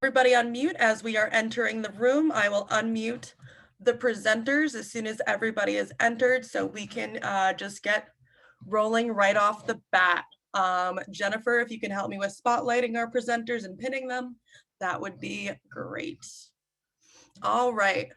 Everybody on mute as we are entering the room. I will unmute the presenters as soon as everybody is entered so we can just get rolling right off the bat. Jennifer, if you can help me with spotlighting our presenters and pinning them, that would be great. All right.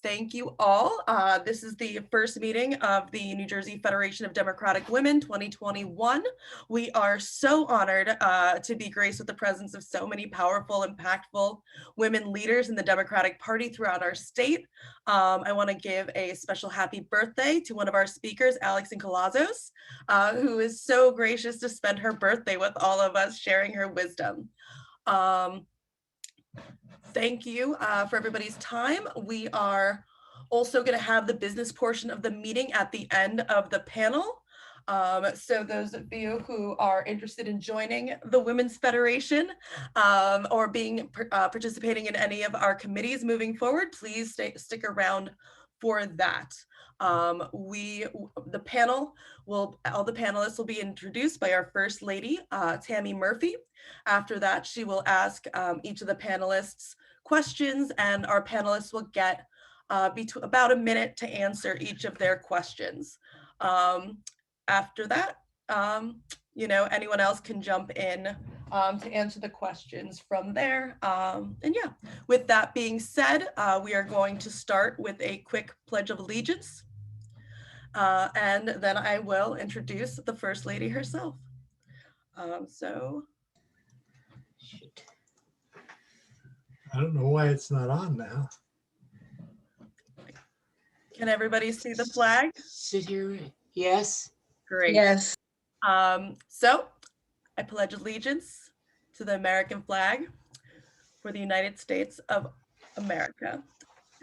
Thank you all. This is the first meeting of the New Jersey Federation of Democratic Women 2021. We are so honored to be graced with the presence of so many powerful, impactful women leaders in the Democratic Party throughout our state. I want to give a special happy birthday to one of our speakers, Alixon Collazos, who is so gracious to spend her birthday with all of us, sharing her wisdom. Thank you for everybody's time. We are also going to have the business portion of the meeting at the end of the panel. So those of you who are interested in joining the Women's Federation or participating in any of our committees moving forward, please stick around for that. All the panelists will be introduced by our First Lady, Tammy Murphy. After that, she will ask each of the panelists questions, and our panelists will get about a minute to answer each of their questions. After that, anyone else can jump in to answer the questions from there. And yeah, with that being said, we are going to start with a quick Pledge of Allegiance. And then I will introduce the First Lady herself. I don't know why it's not on now. Can everybody see the flag? Sit here. Yes. Great. Yes. So I pledge allegiance to the American flag for the United States of America.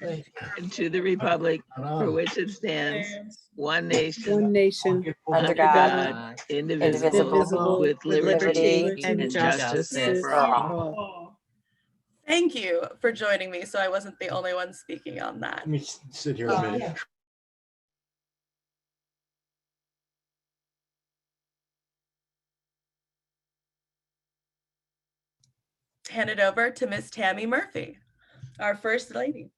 And to the republic for which it stands, one nation, under God, indivisible, with liberty and justice for all. Thank you for joining me, so I wasn't the only one speaking on that. Let me sit here a minute. Hand it over to Miss Tammy Murphy, our First Lady.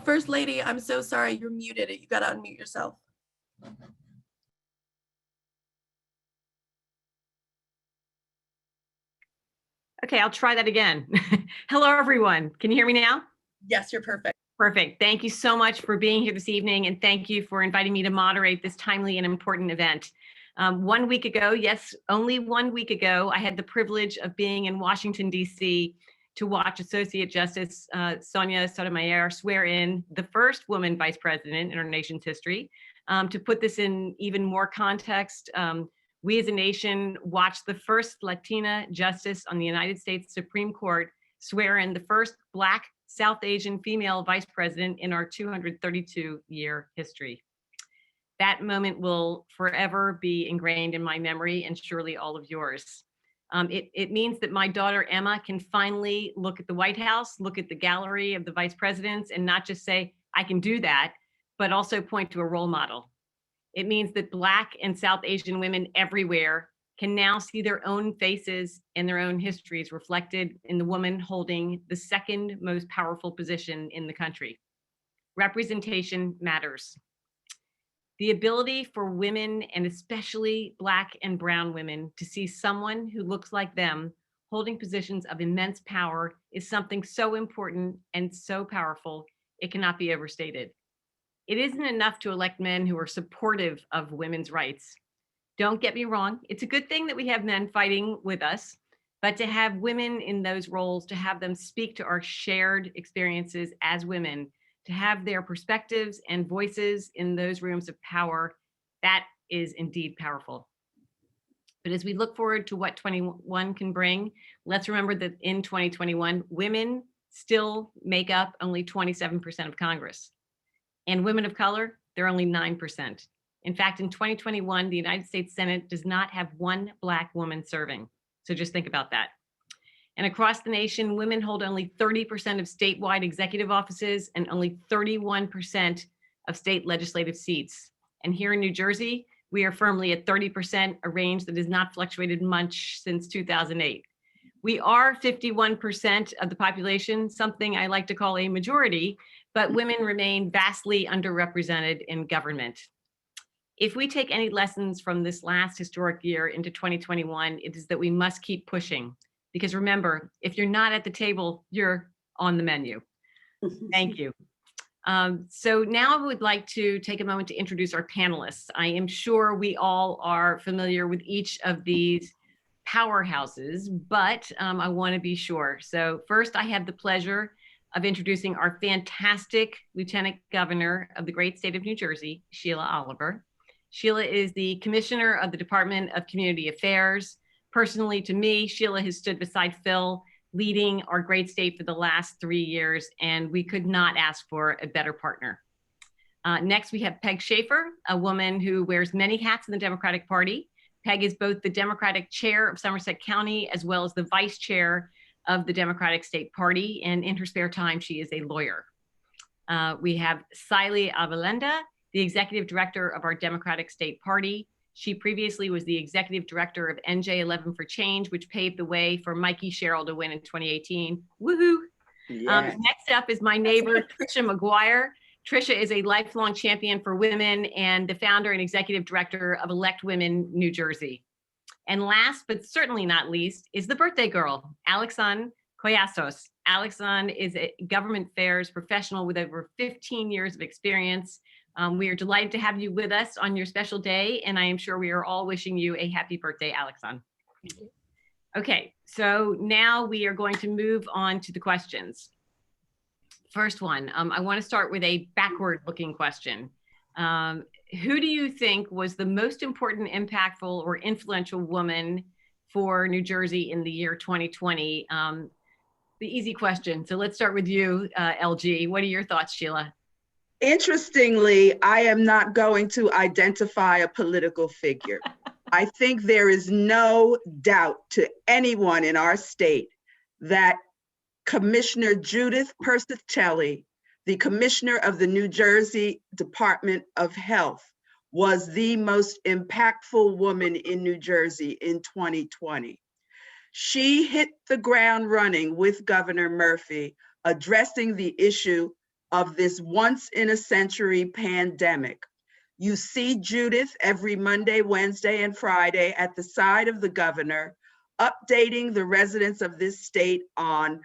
First Lady, I'm so sorry, you're muted. You got to unmute yourself. Okay, I'll try that again. Hello, everyone. Can you hear me now? Yes, you're perfect. Perfect. Thank you so much for being here this evening, and thank you for inviting me to moderate this timely and important event. 1 week ago, yes, only 1 week ago, I had the privilege of being in Washington, D.C. to watch Associate Justice Sonia Sotomayor swear in the first woman vice president in our nation's history. To put this in even more context, we as a nation watched the first Latina justice on the United States Supreme Court swear in the first Black South Asian female vice president in our 232-year history. That moment will forever be ingrained in my memory and surely all of yours. It means that my daughter Emma can finally look at the White House, look at the gallery of the vice presidents, and not just say, I can do that, but also point to a role model. It means that Black and South Asian women everywhere can now see their own faces and their own histories reflected in the woman holding the second most powerful position in the country. Representation matters. The ability for women, and especially Black and brown women, to see someone who looks like them holding positions of immense power is something so important and so powerful, it cannot be overstated. It isn't enough to elect men who are supportive of women's rights. Don't get me wrong, it's a good thing that we have men fighting with us, but to have women in those roles, to have them speak to our shared experiences as women, to have their perspectives and voices in those rooms of power, that is indeed powerful. But as we look forward to what 21 can bring, let's remember that in 2021, women still make up only 27% of Congress. And women of color, they're only 9%. In fact, in 2021, the United States Senate does not have one Black woman serving. So just think about that. And across the nation, women hold only 30% of statewide executive offices and only 31% of state legislative seats. And here in New Jersey, we are firmly at 30%, a range that has not fluctuated much since 2008. We are 51% of the population, something I like to call a majority, but women remain vastly underrepresented in government. If we take any lessons from this last historic year into 2021, it is that we must keep pushing. Because remember, if you're not at the table, you're on the menu. Thank you. So now I would like to take a moment to introduce our panelists. I am sure we all are familiar with each of these powerhouses, but I want to be sure. So first, I have the pleasure of introducing our fantastic Lieutenant Governor of the great state of New Jersey, Sheila Oliver. Sheila is the Commissioner of the Department of Community Affairs. Personally, to me, Sheila has stood beside Phil, leading our great state for the last 3 years, and we could not ask for a better partner. Next, we have Peg Schaffer, a woman who wears many hats in the Democratic Party. Peg is both the Democratic Chair of Somerset County as well as the Vice Chair of the Democratic State Party, and in her spare time, she is a lawyer. We have Saily Avelendas, the Executive Director of our Democratic State Party. She previously was the Executive Director of NJ11 for Change, which paved the way for Mikey Sherrill to win in 2018. Woohoo! Yes. Next up is my neighbor, Tricia Maguire. Tricia is a lifelong champion for women and the founder and Executive Director of Elect Women New Jersey. And last, but certainly not least, is the birthday girl, Alixon. Alixon is a government affairs professional with over 15 years of experience. We are delighted to have you with us on your special day, and I am sure we are all wishing you a happy birthday, Alixon. Okay, so now we are going to move on to the questions. First one, I want to start with a backward-looking question. Who do you think was the most important, impactful, or influential woman for New Jersey in the year 2020? The easy question. So let's start with you, LG. What are your thoughts, Sheila? Interestingly, I am not going to identify a political figure. I think there is no doubt to anyone in our state that Commissioner Judith Persicelli, the Commissioner of the New Jersey Department of Health, was the most impactful woman in New Jersey in 2020. She hit the ground running with Governor Murphy, addressing the issue of this once-in-a-century pandemic. You see Judith every Monday, Wednesday, and Friday at the side of the governor, updating the residents of this state on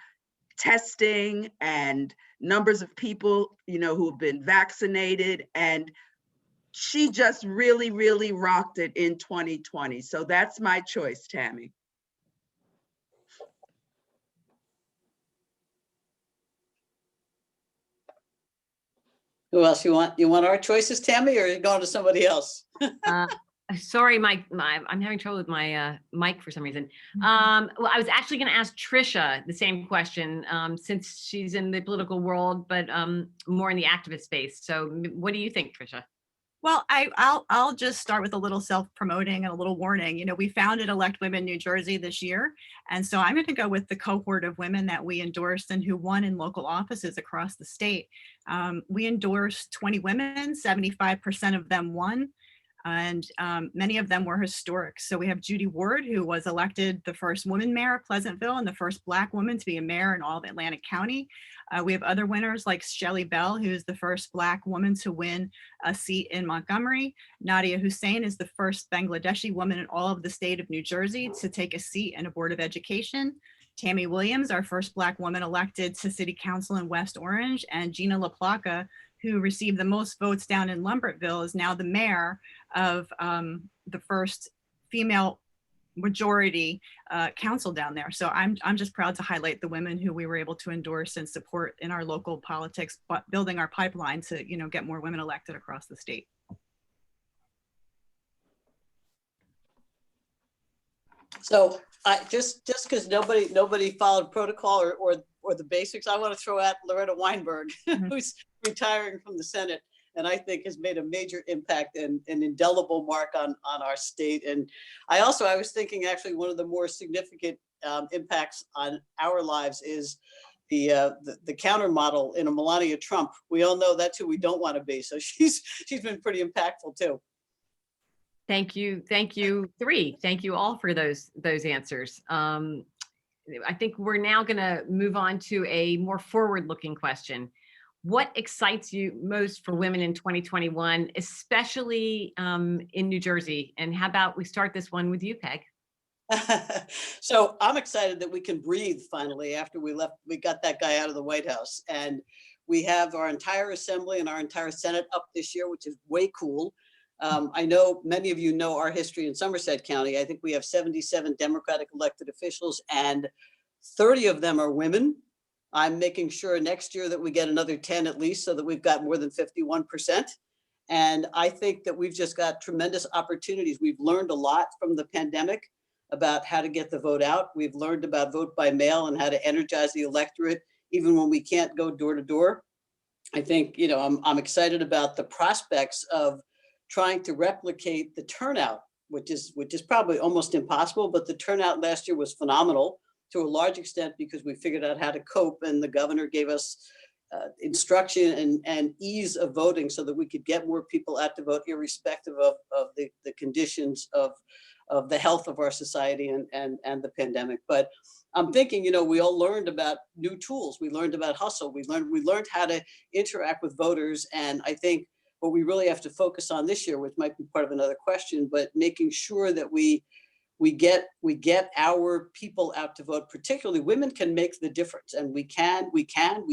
testing and numbers of people, who have been vaccinated. And she just really, really rocked it in 2020. So that's my choice, Tammy. Who else you want? You want our choices, Tammy, or are you going to somebody else? Sorry, I'm having trouble with my mic for some reason. Well, I was actually going to ask Tricia the same question since she's in the political world, but more in the activist space. So what do you think, Tricia? Well, I'll just start with a little self-promoting and a little warning. We founded Elect Women New Jersey this year. And so I'm going to go with the cohort of women that we endorsed and who won in local offices across the state. We endorsed 20 women, 75% of them won. And many of them were historic. So we have Judy Ward, who was elected the first woman mayor of Pleasantville and the first Black woman to be a mayor in all of Atlantic County. We have other winners like Shelley Bell, who's the first Black woman to win a seat in Montgomery. Nadia Hussain is the first Bangladeshi woman in all of the state of New Jersey to take a seat in a board of education. Tammy Williams, our first Black woman elected to city council in West Orange, and Gina LaPlaca, who received the most votes down in Lumbertville, is now the mayor of the first female majority council down there. So I'm just proud to highlight the women who we were able to endorse and support in our local politics, but building our pipeline to get more women elected across the state. So just because nobody followed protocol or the basics, I want to throw out Loretta Weinberg, who's retiring from the Senate. and I think has made a major impact and an indelible mark on our state. And I was thinking actually one of the more significant impacts on our lives is the counter model in a Melania Trump. We all know that's who we don't want to be. So she's been pretty impactful too. Thank you. Thank you, three. Thank you all for those answers. I think we're now going to move on to a more forward-looking question. What excites you most for women in 2021, especially in New Jersey? And how about we start this one with you, Peg? So I'm excited that we can breathe finally after we got that guy out of the White House. And we have our entire assembly and our entire Senate up this year, which is way cool. I know many of you know our history in Somerset County. I think we have 77 Democratic elected officials and 30 of them are women. I'm making sure next year that we get another 10 at least so that we've got more than 51%. And I think that we've just got tremendous opportunities. We've learned a lot from the pandemic about how to get the vote out. We've learned about vote by mail and how to energize the electorate, even when we can't go door to door. I think, you know, I'm excited about the prospects of trying to replicate the turnout, which is probably almost impossible, but the turnout last year was phenomenal to a large extent because we figured out how to cope, and the governor gave us instruction and ease of voting so that we could get more people out to vote, irrespective of the conditions of the health of our society and the pandemic. But I'm thinking, you know, we all learned about new tools. We learned about hustle. We learned how to interact with voters. And I think what we really have to focus on this year, which might be part of another question, but making sure that we get our people out to vote. Particularly women can make the difference, and we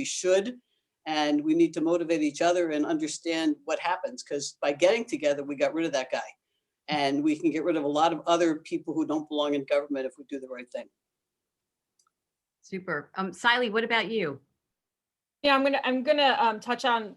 should, and we need to motivate each other and understand what happens, because by getting together, we got rid of that guy, and we can get rid of a lot of other people who don't belong in government if we do the right thing. Super. Saily, what about you? Yeah, I'm gonna touch on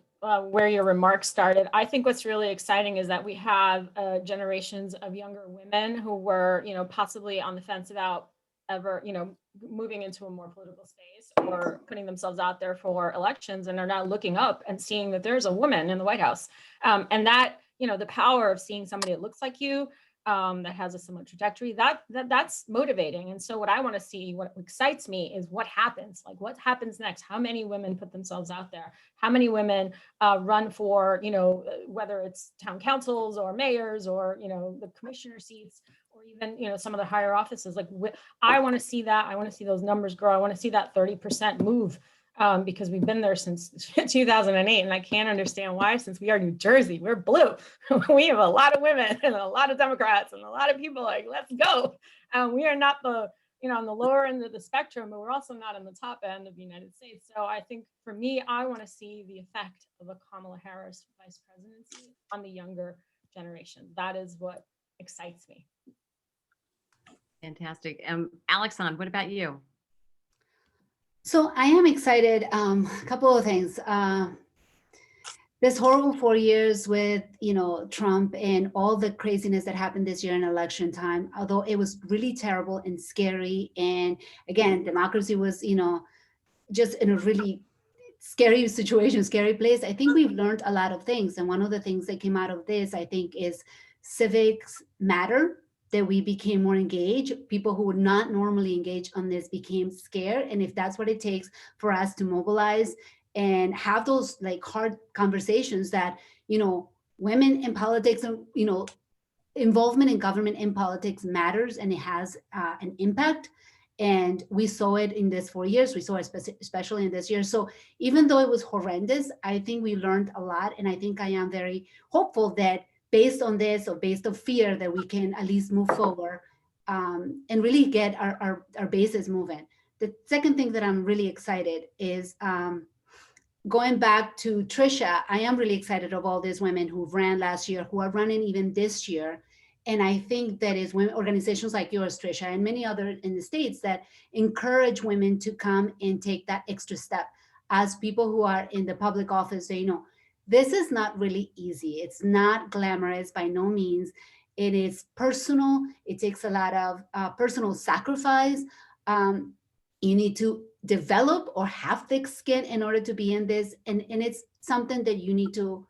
where your remarks started. I think what's really exciting is that we have generations of younger women who were, you know, possibly on the fence about ever, you know, moving into a more political space or putting themselves out there for elections, and are now looking up and seeing that there's a woman in the White House. And that, you know, the power of seeing somebody that looks like you, that has a similar trajectory, that's motivating. And so what I want to see, what excites me, is what happens. Like, what happens next? How many women put themselves out there? How many women run for, you know, whether it's town councils or mayors or, you know, the commissioner seats, or even, you know, some of the higher offices. Like, I want to see that. I want to see those numbers grow. I want to see that 30% move. Because we've been there since 2008, and I can't understand why, since we are New Jersey, we're blue. We have a lot of women and a lot of Democrats and a lot of people like, let's go. We are not the, you know, on the lower end of the spectrum, but we're also not on the top end of the United States. So I think for me, I want to see the effect of a Kamala Harris vice presidency on the younger generation. That is what excites me. Fantastic. Alixon, what about you? So I am excited. A couple of things. This horrible 4 years with, you know, Trump and all the craziness that happened this year in election time, although it was really terrible and scary. And again, democracy was, you know, just in a really scary situation, scary place. I think we've learned a lot of things. And one of the things that came out of this, I think, is civics matter. That we became more engaged. People who would not normally engage on this became scared. And if that's what it takes for us to mobilize and have those like hard conversations that, you know, women in politics and, you know, involvement in government in politics matters, and it has an impact. And we saw it in this 4 years. We saw it especially in this year. So even though it was horrendous, I think we learned a lot. And I think I am very hopeful that based on this, or based on fear, that we can at least move forward and really get our bases moving. The second thing that I'm really excited is going back to Tricia. I am really excited of all these women who ran last year, who are running even this year. And I think that is women, organizations like yours, Tricia, and many other in the States that encourage women to come and take that extra step. As people who are in the public office, they know, this is not really easy. It's not glamorous by no means. It is personal. It takes a lot of personal sacrifice. You need to develop or have thick skin in order to be in this. And it's something that you need to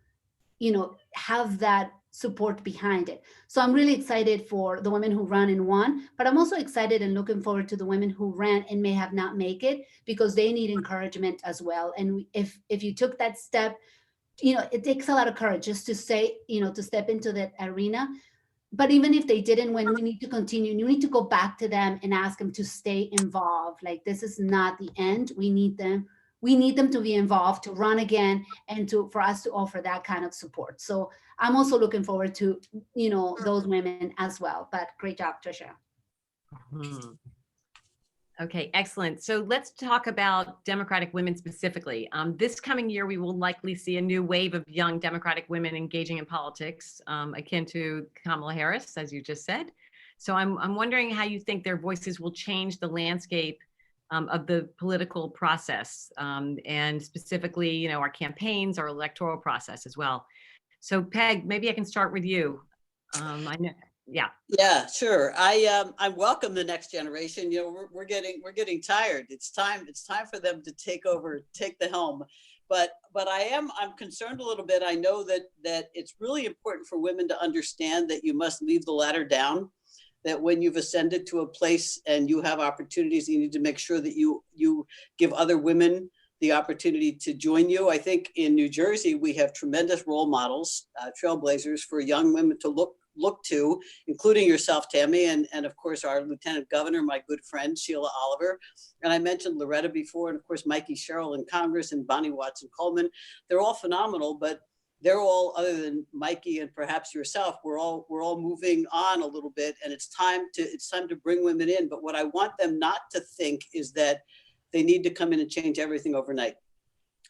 have that support behind it. So I'm really excited for the women who ran and won, but I'm also excited and looking forward to the women who ran and may have not make it, because they need encouragement as well. And if you took that step, it takes a lot of courage just to say, to step into that arena. But even if they didn't win, we need to continue. You need to go back to them and ask them to stay involved. Like, this is not the end. We need them to be involved, to run again, and for us to offer that kind of support. So I'm also looking forward to, those women as well. But great job, Tricia. Mhm. Okay, excellent. So let's talk about Democratic women specifically. This coming year, we will likely see a new wave of young Democratic women engaging in politics, akin to Kamala Harris, as you just said. So I'm wondering how you think their voices will change the landscape of the political process, and specifically, our campaigns, our electoral process as well. So Peg, maybe I can start with you. I know. Yeah. Yeah, sure. I welcome the next generation. We're getting tired. It's time for them to take the helm. But I'm concerned a little bit. I know that it's really important for women to understand that you must leave the ladder down, that when you've ascended to a place and you have opportunities, you need to make sure that you give other women the opportunity to join you. I think in New Jersey, we have tremendous role models, trailblazers for young women to look to, including yourself, Tammy, and of course our Lieutenant Governor, my good friend, Sheila Oliver. And I mentioned Loretta before, and of course, Mikey Sherrill in Congress and Bonnie Watson Coleman. They're all phenomenal, but they're all, other than Mikey and perhaps yourself, we're all moving on a little bit, and it's time to bring women in. But what I want them not to think is that they need to come in and change everything overnight.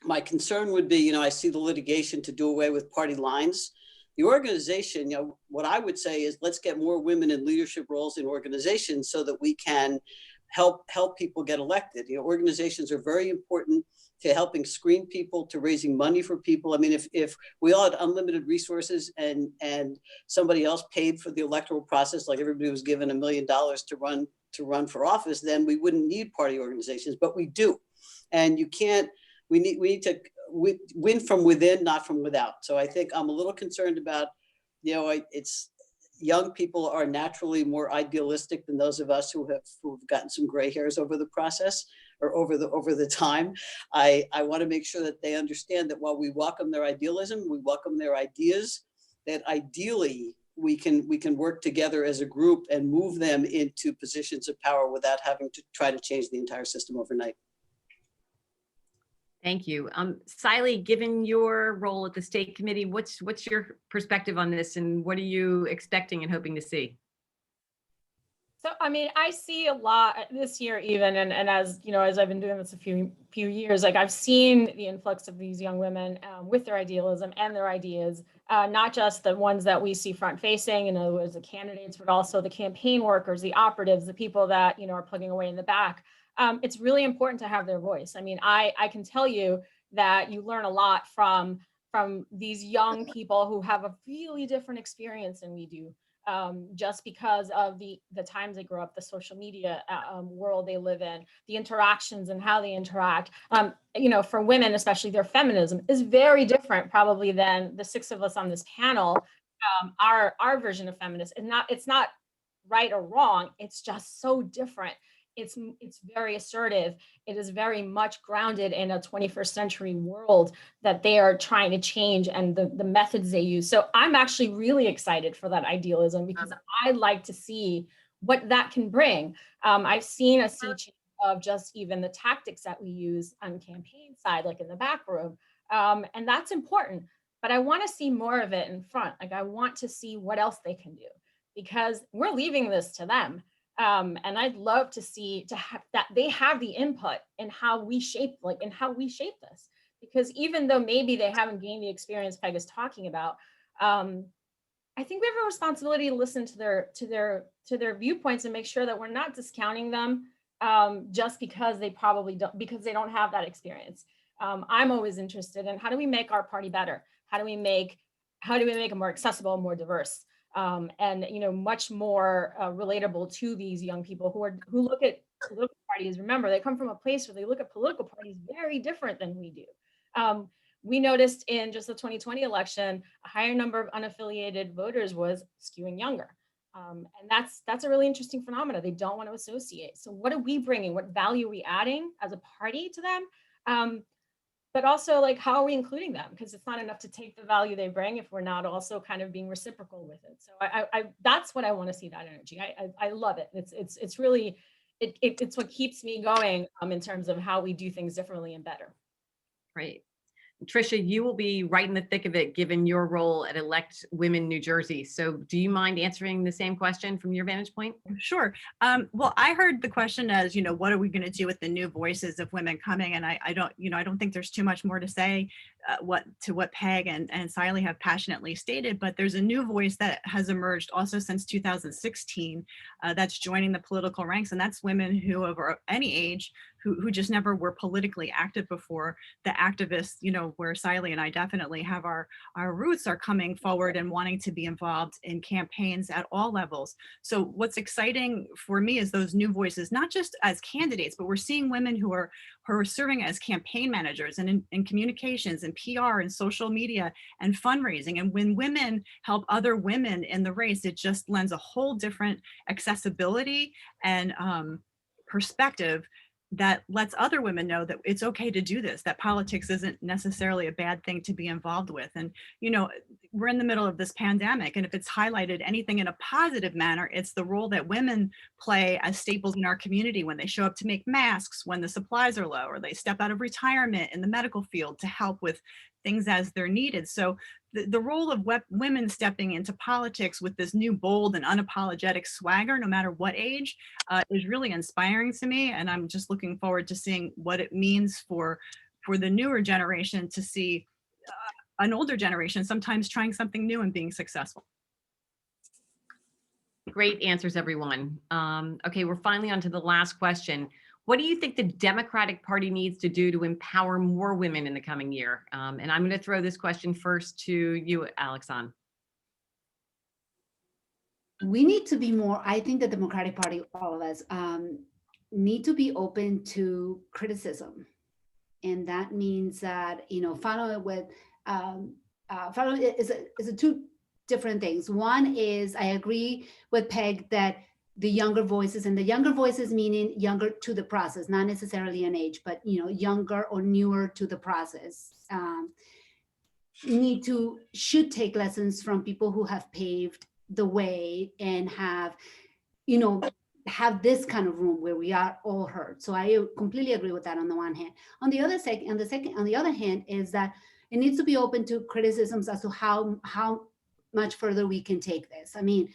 My concern would be, I see the litigation to do away with party lines. The organization, what I would say is, let's get more women in leadership roles in organizations so that we can help people get elected. Organizations are very important to helping screen people, to raising money for people. I mean, if we all had unlimited resources and somebody else paid for the electoral process, like everybody was given $1 million to run for office, then we wouldn't need party organizations, but we do. And we need to win from within, not from without. So I think I'm a little concerned about, it's young people are naturally more idealistic than those of us who've gotten some gray hairs over the process or over the time. I want to make sure that they understand that while we welcome their idealism, we welcome their ideas, that ideally we can work together as a group and move them into positions of power without having to try to change the entire system overnight. Thank you. Saily, given your role at the state committee, what's your perspective on this, and what are you expecting and hoping to see? So, I mean, I see a lot this year even, and as I've been doing this a few years, like I've seen the influx of these young women with their idealism and their ideas, not just the ones that we see front facing, in other words, the candidates, but also the campaign workers, the operatives, the people that, are plugging away in the back. It's really important to have their voice. I mean, I can tell you that you learn a lot from these young people who have a really different experience than we do, just because of the times they grew up, the social media world they live in, the interactions and how they interact. For women, especially, their feminism is very different probably than the six of us on this panel. Our version of feminist, it's not right or wrong. It's just so different. It's very assertive. It is very much grounded in a 21st century world that they are trying to change, and the methods they use. So I'm actually really excited for that idealism, because I'd like to see what that can bring. I've seen a sea change of just even the tactics that we use on the campaign side, like in the back room. And that's important, but I want to see more of it in front. Like, I want to see what else they can do, because we're leaving this to them. And I'd love to see that they have the input in how we shape this, because even though maybe they haven't gained the experience Peg is talking about, I think we have a responsibility to listen to their viewpoints and make sure that we're not discounting them just because they don't have that experience. I'm always interested in, how do we make our party better? How do we make it more accessible, more diverse? And much more relatable to these young people who look at political parties. Remember, they come from a place where they look at political parties very different than we do. we noticed in just the 2020 election, a higher number of unaffiliated voters was skewing younger. And that's a really interesting phenomenon. They don't want to associate. So what are we bringing? What value are we adding as a party to them? But also, like, how are we including them? Because it's not enough to take the value they bring if we're not also kind of being reciprocal with it. So that's what I want to see, that energy. I love it. It's really, it's what keeps me going in terms of how we do things differently and better. Great. Tricia, you will be right in the thick of it, given your role at Elect Women New Jersey. So do you mind answering the same question from your vantage point? Sure. Well, I heard the question as, what are we going to do with the new voices of women coming? And I don't think there's too much more to say what Peg and Saily have passionately stated, but there's a new voice that has emerged also since 2016 that's joining the political ranks. And that's women who of any age who just never were politically active before. The activists, where Saily and I definitely have our roots, are coming forward and wanting to be involved in campaigns at all levels. So what's exciting for me is those new voices, not just as candidates, but we're seeing women who are serving as campaign managers and in communications and PR and social media and fundraising. And when women help other women in the race, it just lends a whole different accessibility and perspective that lets other women know that it's okay to do this, that politics isn't necessarily a bad thing to be involved with. And, we're in the middle of this pandemic, and if it's highlighted anything in a positive manner, it's the role that women play as staples in our community when they show up to make masks when the supplies are low, or they step out of retirement in the medical field to help with things as they're needed. So the role of women stepping into politics with this new bold and unapologetic swagger, no matter what age, is really inspiring to me. And I'm just looking forward to seeing what it means for the newer generation to see an older generation sometimes trying something new and being successful. Great answers, everyone. Okay, we're finally on to the last question. What do you think the Democratic Party needs to do to empower more women in the coming year? And I'm going to throw this question first to you, Alixon. We need to be more, I think the Democratic Party, all of us, need to be open to criticism. And that means that, follow it with, follow it is a two different things. One is, I agree with Peg that the younger voices, and the younger voices meaning younger to the process, not necessarily an age, but younger or newer to the process, should take lessons from people who have paved the way and have this kind of room where we are all heard. So I completely agree with that on the one hand. On the other hand is that it needs to be open to criticisms as to how much further we can take this. I mean,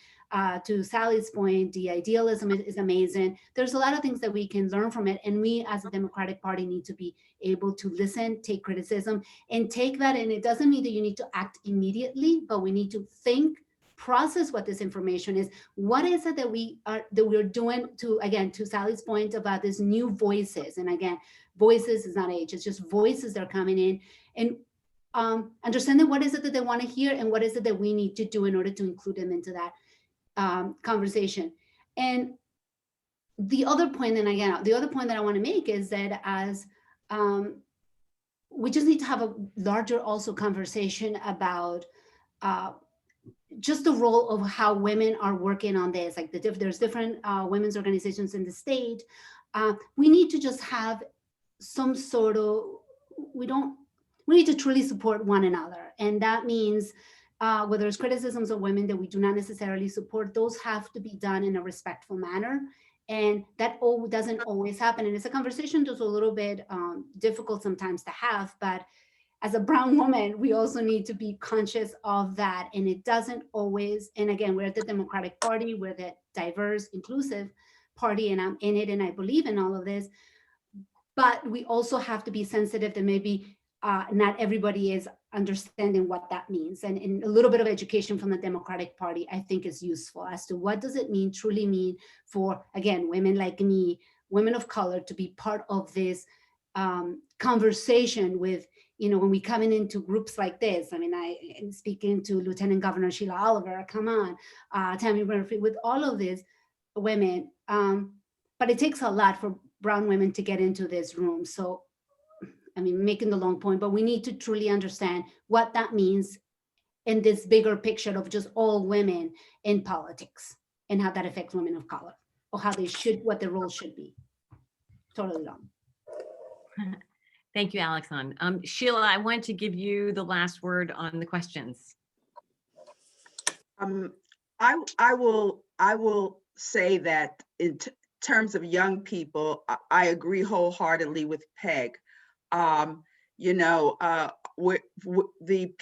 to Sally's point, the idealism is amazing. There's a lot of things that we can learn from it. And we as a Democratic Party need to be able to listen, take criticism, and take that. And it doesn't mean that you need to act immediately, but we need to think, process what this information is. What is it that we're doing to Sally's point about these new voices? And again, voices is not age, it's just voices that are coming in, and understanding what is it that they want to hear and what is it that we need to do in order to include them into that conversation. And the other point that I want to make is that as we just need to have a larger also conversation about just the role of how women are working on this. Like there's different women's organizations in the state. We need to just have some sort of, we need to truly support one another. And that means whether it's criticisms of women that we do not necessarily support, those have to be done in a respectful manner. And that doesn't always happen. And it's a conversation that's a little bit difficult sometimes to have, but as a brown woman, we also need to be conscious of that. And it doesn't always, and again, we're the Democratic Party, we're the diverse, inclusive party, and I'm in it and I believe in all of this. But we also have to be sensitive that maybe not everybody is understanding what that means. And a little bit of education from the Democratic Party, I think, is useful as to what does it truly mean for, again, women like me, women of color, to be part of this conversation with, when we come into groups like this. I mean, I'm speaking to Lieutenant Governor Sheila Oliver, come on, Tammy Murphy, with all of these women. But it takes a lot for brown women to get into this room. So I mean, making the long point, but we need to truly understand what that means in this bigger picture of just all women in politics and how that affects women of color, or how they should, what the role should be. Totally wrong. Thank you, Alixon. Sheila, I want to give you the last word on the questions. I will say that in terms of young people, I agree wholeheartedly with Peg. You know, the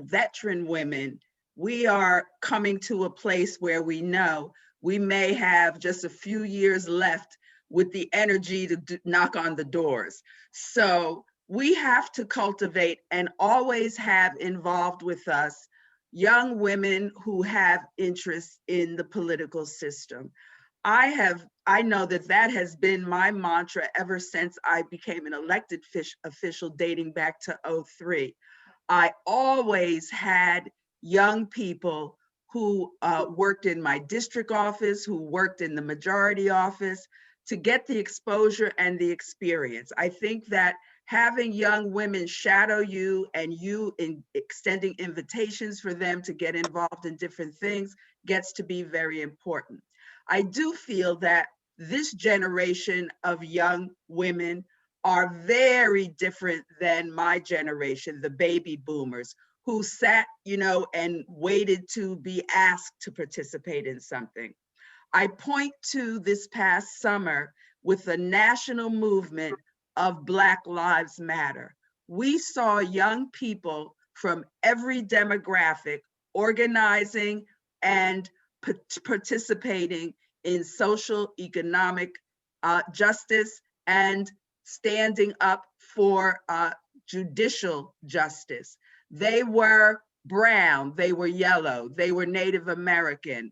veteran women, we are coming to a place where we know we may have just a few years left with the energy to knock on the doors. So we have to cultivate and always have involved with us young women who have interests in the political system. I know that has been my mantra ever since I became an elected official dating back to 2003. I always had young people who worked in my district office, who worked in the majority office, to get the exposure and the experience. I think that having young women shadow you and you in extending invitations for them to get involved in different things gets to be very important. I do feel that this generation of young women are very different than my generation, the baby boomers, who sat, you know, and waited to be asked to participate in something. I point to this past summer with the national movement of Black Lives Matter. We saw young people from every demographic organizing and participating in social, economic justice and standing up for judicial justice. They were brown, they were yellow, they were Native American.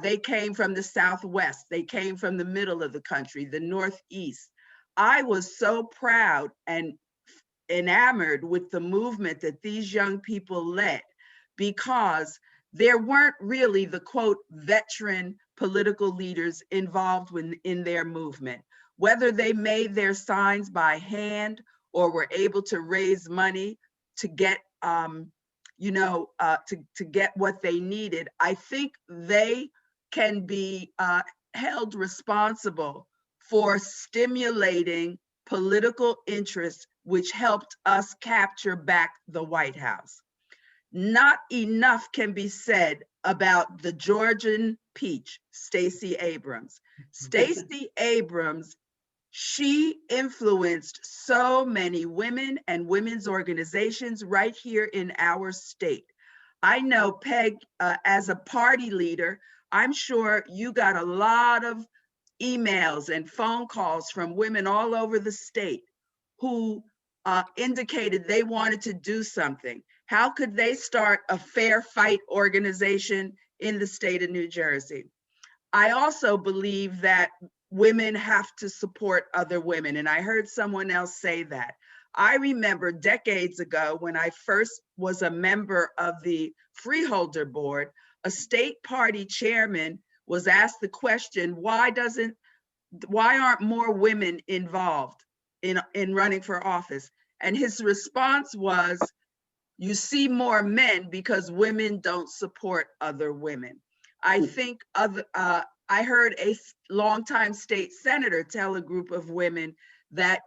They came from the Southwest, they came from the middle of the country, the Northeast. I was so proud and enamored with the movement that these young people led, because there weren't really the quote veteran political leaders involved in their movement. Whether they made their signs by hand or were able to raise money to get to get what they needed, I think they can be held responsible for stimulating political interest, which helped us capture back the White House. Not enough can be said about the Georgian peach, Stacey Abrams. Stacey Abrams, she influenced so many women and women's organizations right here in our state. I know, Peg, as a party leader, I'm sure you got a lot of emails and phone calls from women all over the state who indicated they wanted to do something. How could they start a fair fight organization in the state of New Jersey? I also believe that women have to support other women, and I heard someone else say that. I remember decades ago when I first was a member of the Freeholder Board, a state party chairman was asked the question, why aren't more women involved in running for office? And his response was, you see more men because women don't support other women. I think I heard a longtime state senator tell a group of women that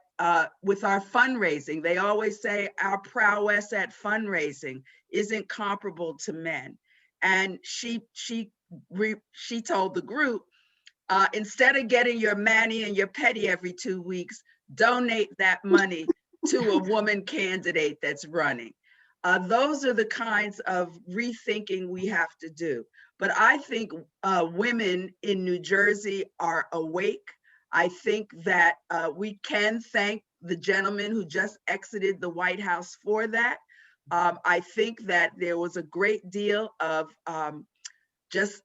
with our fundraising, they always say our prowess at fundraising isn't comparable to men. And she told the group, instead of getting your mani and your pedi every 2 weeks, donate that money to a woman candidate that's running. Those are the kinds of rethinking we have to do. But I think women in New Jersey are awake. I think that we can thank the gentleman who just exited the White House for that. I think that there was a great deal of just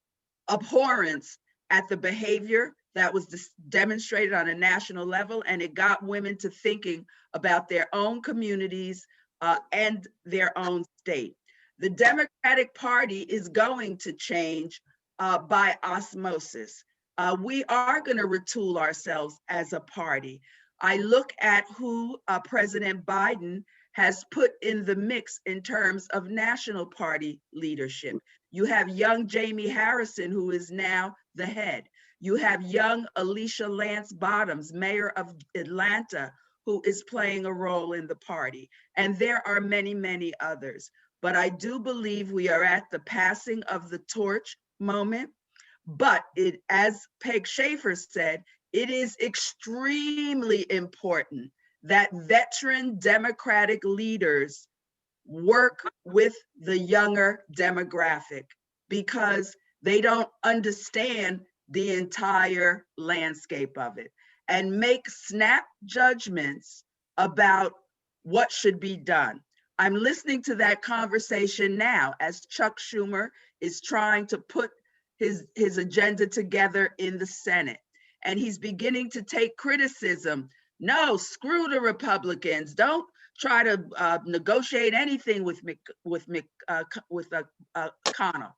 abhorrence at the behavior that was demonstrated on a national level, and it got women to thinking about their own communities and their own state. The Democratic Party is going to change by osmosis. We are going to retool ourselves as a party. I look at who President Biden has put in the mix in terms of national party leadership. You have young Jamie Harrison, who is now the head. You have young Alicia Lance Bottoms, mayor of Atlanta, who is playing a role in the party. And there are many, many others. But I do believe we are at the passing of the torch moment. But it, as Peg Schaffer said, it is extremely important that veteran Democratic leaders work with the younger demographic because they don't understand the entire landscape of it and make snap judgments about what should be done. I'm listening to that conversation now as Chuck Schumer is trying to put his agenda together in the Senate. And he's beginning to take criticism. No, screw the Republicans. Don't try to negotiate anything with McConnell.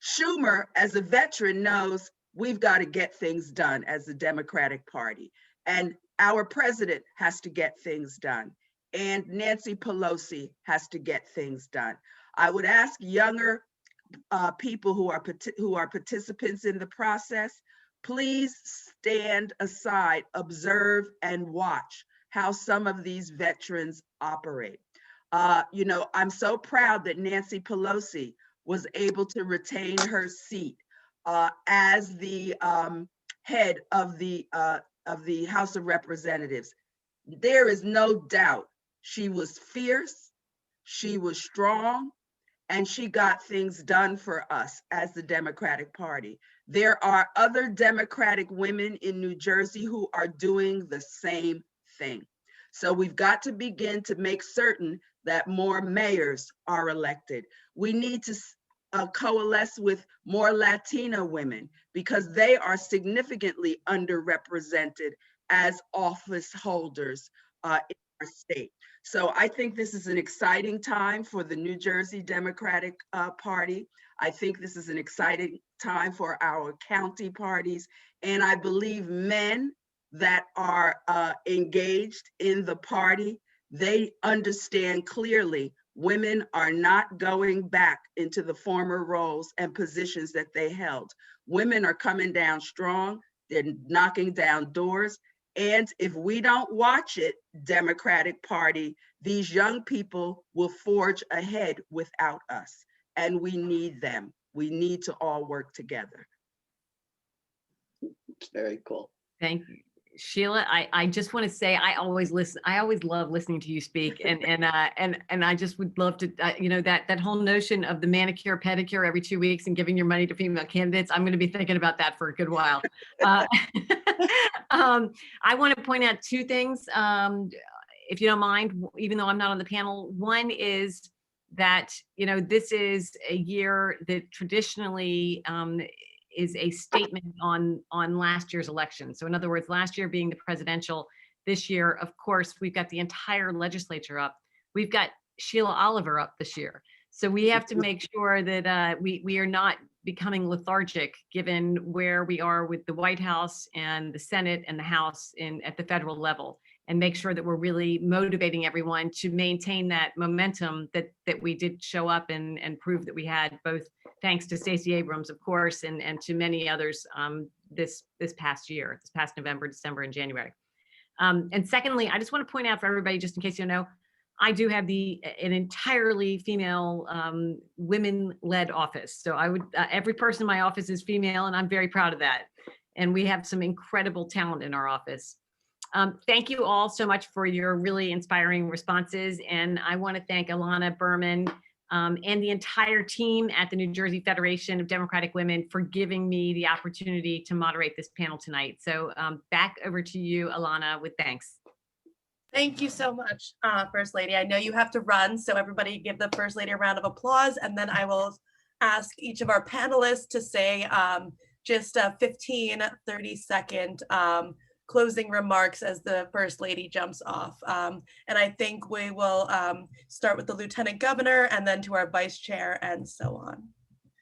Schumer, as a veteran, knows we've got to get things done as the Democratic Party. And our president has to get things done. And Nancy Pelosi has to get things done. I would ask younger people who are participants in the process, please stand aside, observe, and watch how some of these veterans operate. You know, I'm so proud that Nancy Pelosi was able to retain her seat as the head of the House of Representatives. There is no doubt she was fierce, she was strong, and she got things done for us as the Democratic Party. There are other Democratic women in New Jersey who are doing the same thing. So we've got to begin to make certain that more mayors are elected. We need to coalesce with more Latina women because they are significantly underrepresented as office holders in our state. So I think this is an exciting time for the New Jersey Democratic Party. I think this is an exciting time for our county parties. And I believe men that are engaged in the party, they understand clearly women are not going back into the former roles and positions that they held. Women are coming down strong, they're knocking down doors. And if we don't watch it, Democratic Party, these young people will forge ahead without us. And we need them. We need to all work together. It's very cool. Thank you. Sheila, I just want to say I always listen. I always love listening to you speak, and I just would love to, you know, that whole notion of the manicure pedicure every 2 weeks and giving your money to female candidates. I'm going to be thinking about that for a good while. I want to point out two things, if you don't mind, even though I'm not on the panel. One is that, you know, this is a year that traditionally is a statement on last year's election. So in other words, last year being the presidential, this year, of course, we've got the entire legislature up. We've got Sheila Oliver up this year. So we have to make sure that we are not becoming lethargic given where we are with the White House and the Senate and the House at the federal level, and make sure that we're really motivating everyone to maintain that momentum that we did show up and prove that we had, both thanks to Stacey Abrams, of course, and to many others this past year, this past November, December, and January. And secondly, I just want to point out for everybody, just in case you know, I do have an entirely female women-led office. So I would, every person in my office is female, and I'm very proud of that. And we have some incredible talent in our office. Thank you all so much for your really inspiring responses. And I want to thank Alana Berman and the entire team at the New Jersey Federation of Democratic Women for giving me the opportunity to moderate this panel tonight. So back over to you, Alana, with thanks. Thank you so much, First Lady. I know you have to run, so everybody give the First Lady a round of applause, and then I will ask each of our panelists to say just a 15, 30-second closing remarks as the First Lady jumps off. And I think we will start with the Lieutenant Governor and then to our Vice Chair and so on.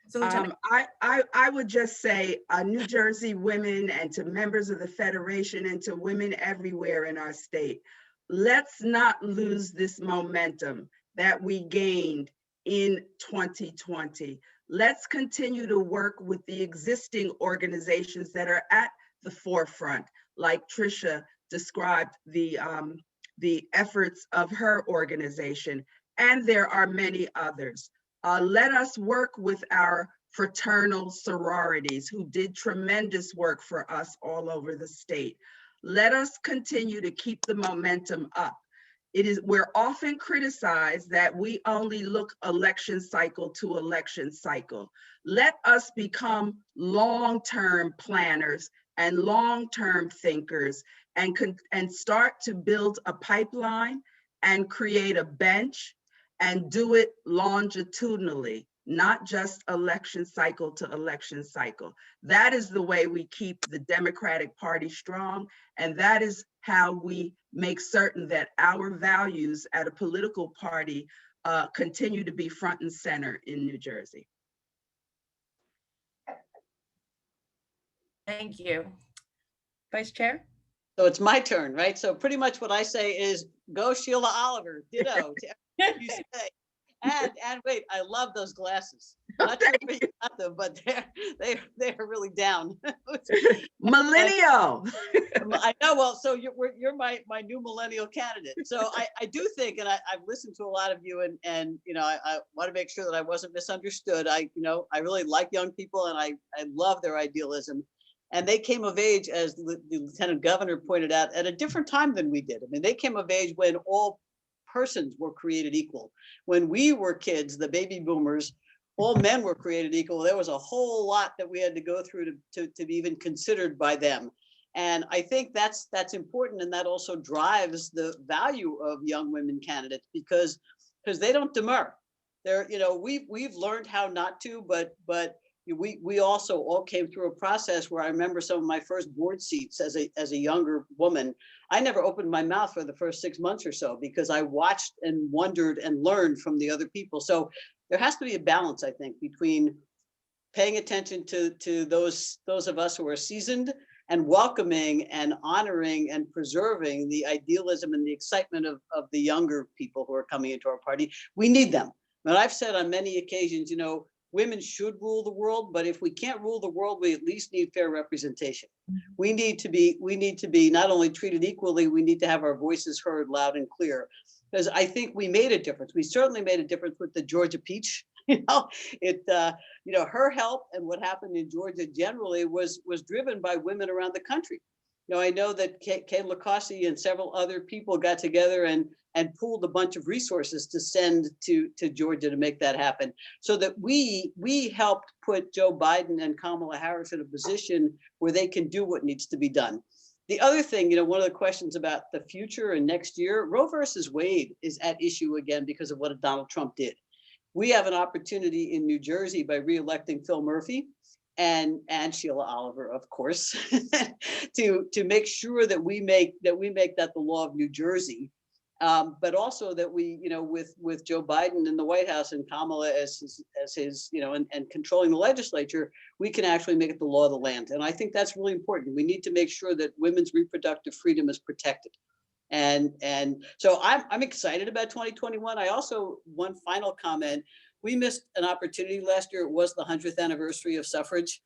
So Lieutenant, I would just say, New Jersey women and to members of the Federation and to women everywhere in our state, let's not lose this momentum that we gained in 2020. Let's continue to work with the existing organizations that are at the forefront, like Tricia described the efforts of her organization, and there are many others. Let us work with our fraternal sororities who did tremendous work for us all over the state. Let us continue to keep the momentum up. We're often criticized that we only look election cycle to election cycle. Let us become long-term planners and long-term thinkers and start to build a pipeline and create a bench and do it longitudinally, not just election cycle to election cycle. That is the way we keep the Democratic Party strong, and that is how we make certain that our values at a political party continue to be front and center in New Jersey. thank you. Vice Chair? So it's my turn, right? So pretty much what I say is go Sheila Oliver, ditto to everything you say. And wait, I love those glasses. Not sure where you got them, but they're really down. Millennial. I know. Well, so you're my new millennial candidate. So I do think, and I've listened to a lot of you, and you know, I want to make sure that I wasn't misunderstood. I really like young people, and I love their idealism. And they came of age, as the Lieutenant Governor pointed out, at a different time than we did. I mean, they came of age when all persons were created equal. When we were kids, the baby boomers, all men were created equal. There was a whole lot that we had to go through to be even considered by them. And I think that's important, and that also drives the value of young women candidates because they don't demur. They're, we've learned how not to, but we also all came through a process where I remember some of my first board seats as a younger woman. I never opened my mouth for the first 6 months or so because I watched and wondered and learned from the other people. So there has to be a balance, I think, between paying attention to those of us who are seasoned and welcoming and honoring and preserving the idealism and the excitement of the younger people who are coming into our party. We need them. But I've said on many occasions, women should rule the world, but if we can't rule the world, we at least need fair representation. We need to be not only treated equally, we need to have our voices heard loud and clear. Because I think we made a difference. We certainly made a difference with the Georgia Peach. Her help and what happened in Georgia generally was driven by women around the country. I know that Kay Lacoste and several other people got together and pooled a bunch of resources to send to Georgia to make that happen, so that we helped put Joe Biden and Kamala Harris in a position where they can do what needs to be done. The other thing, one of the questions about the future and next year, Roe versus Wade is at issue again because of what Donald Trump did. We have an opportunity in New Jersey by re-electing Phil Murphy and Sheila Oliver, of course, to make sure that we make that the law of New Jersey, but also that we, with Joe Biden in the White House and Kamala as his, and controlling the legislature, we can actually make it the law of the land. And I think that's really important. We need to make sure that women's reproductive freedom is protected. And so I'm excited about 2021. I also, one final comment, we missed an opportunity last year. It was the 100th anniversary of suffrage,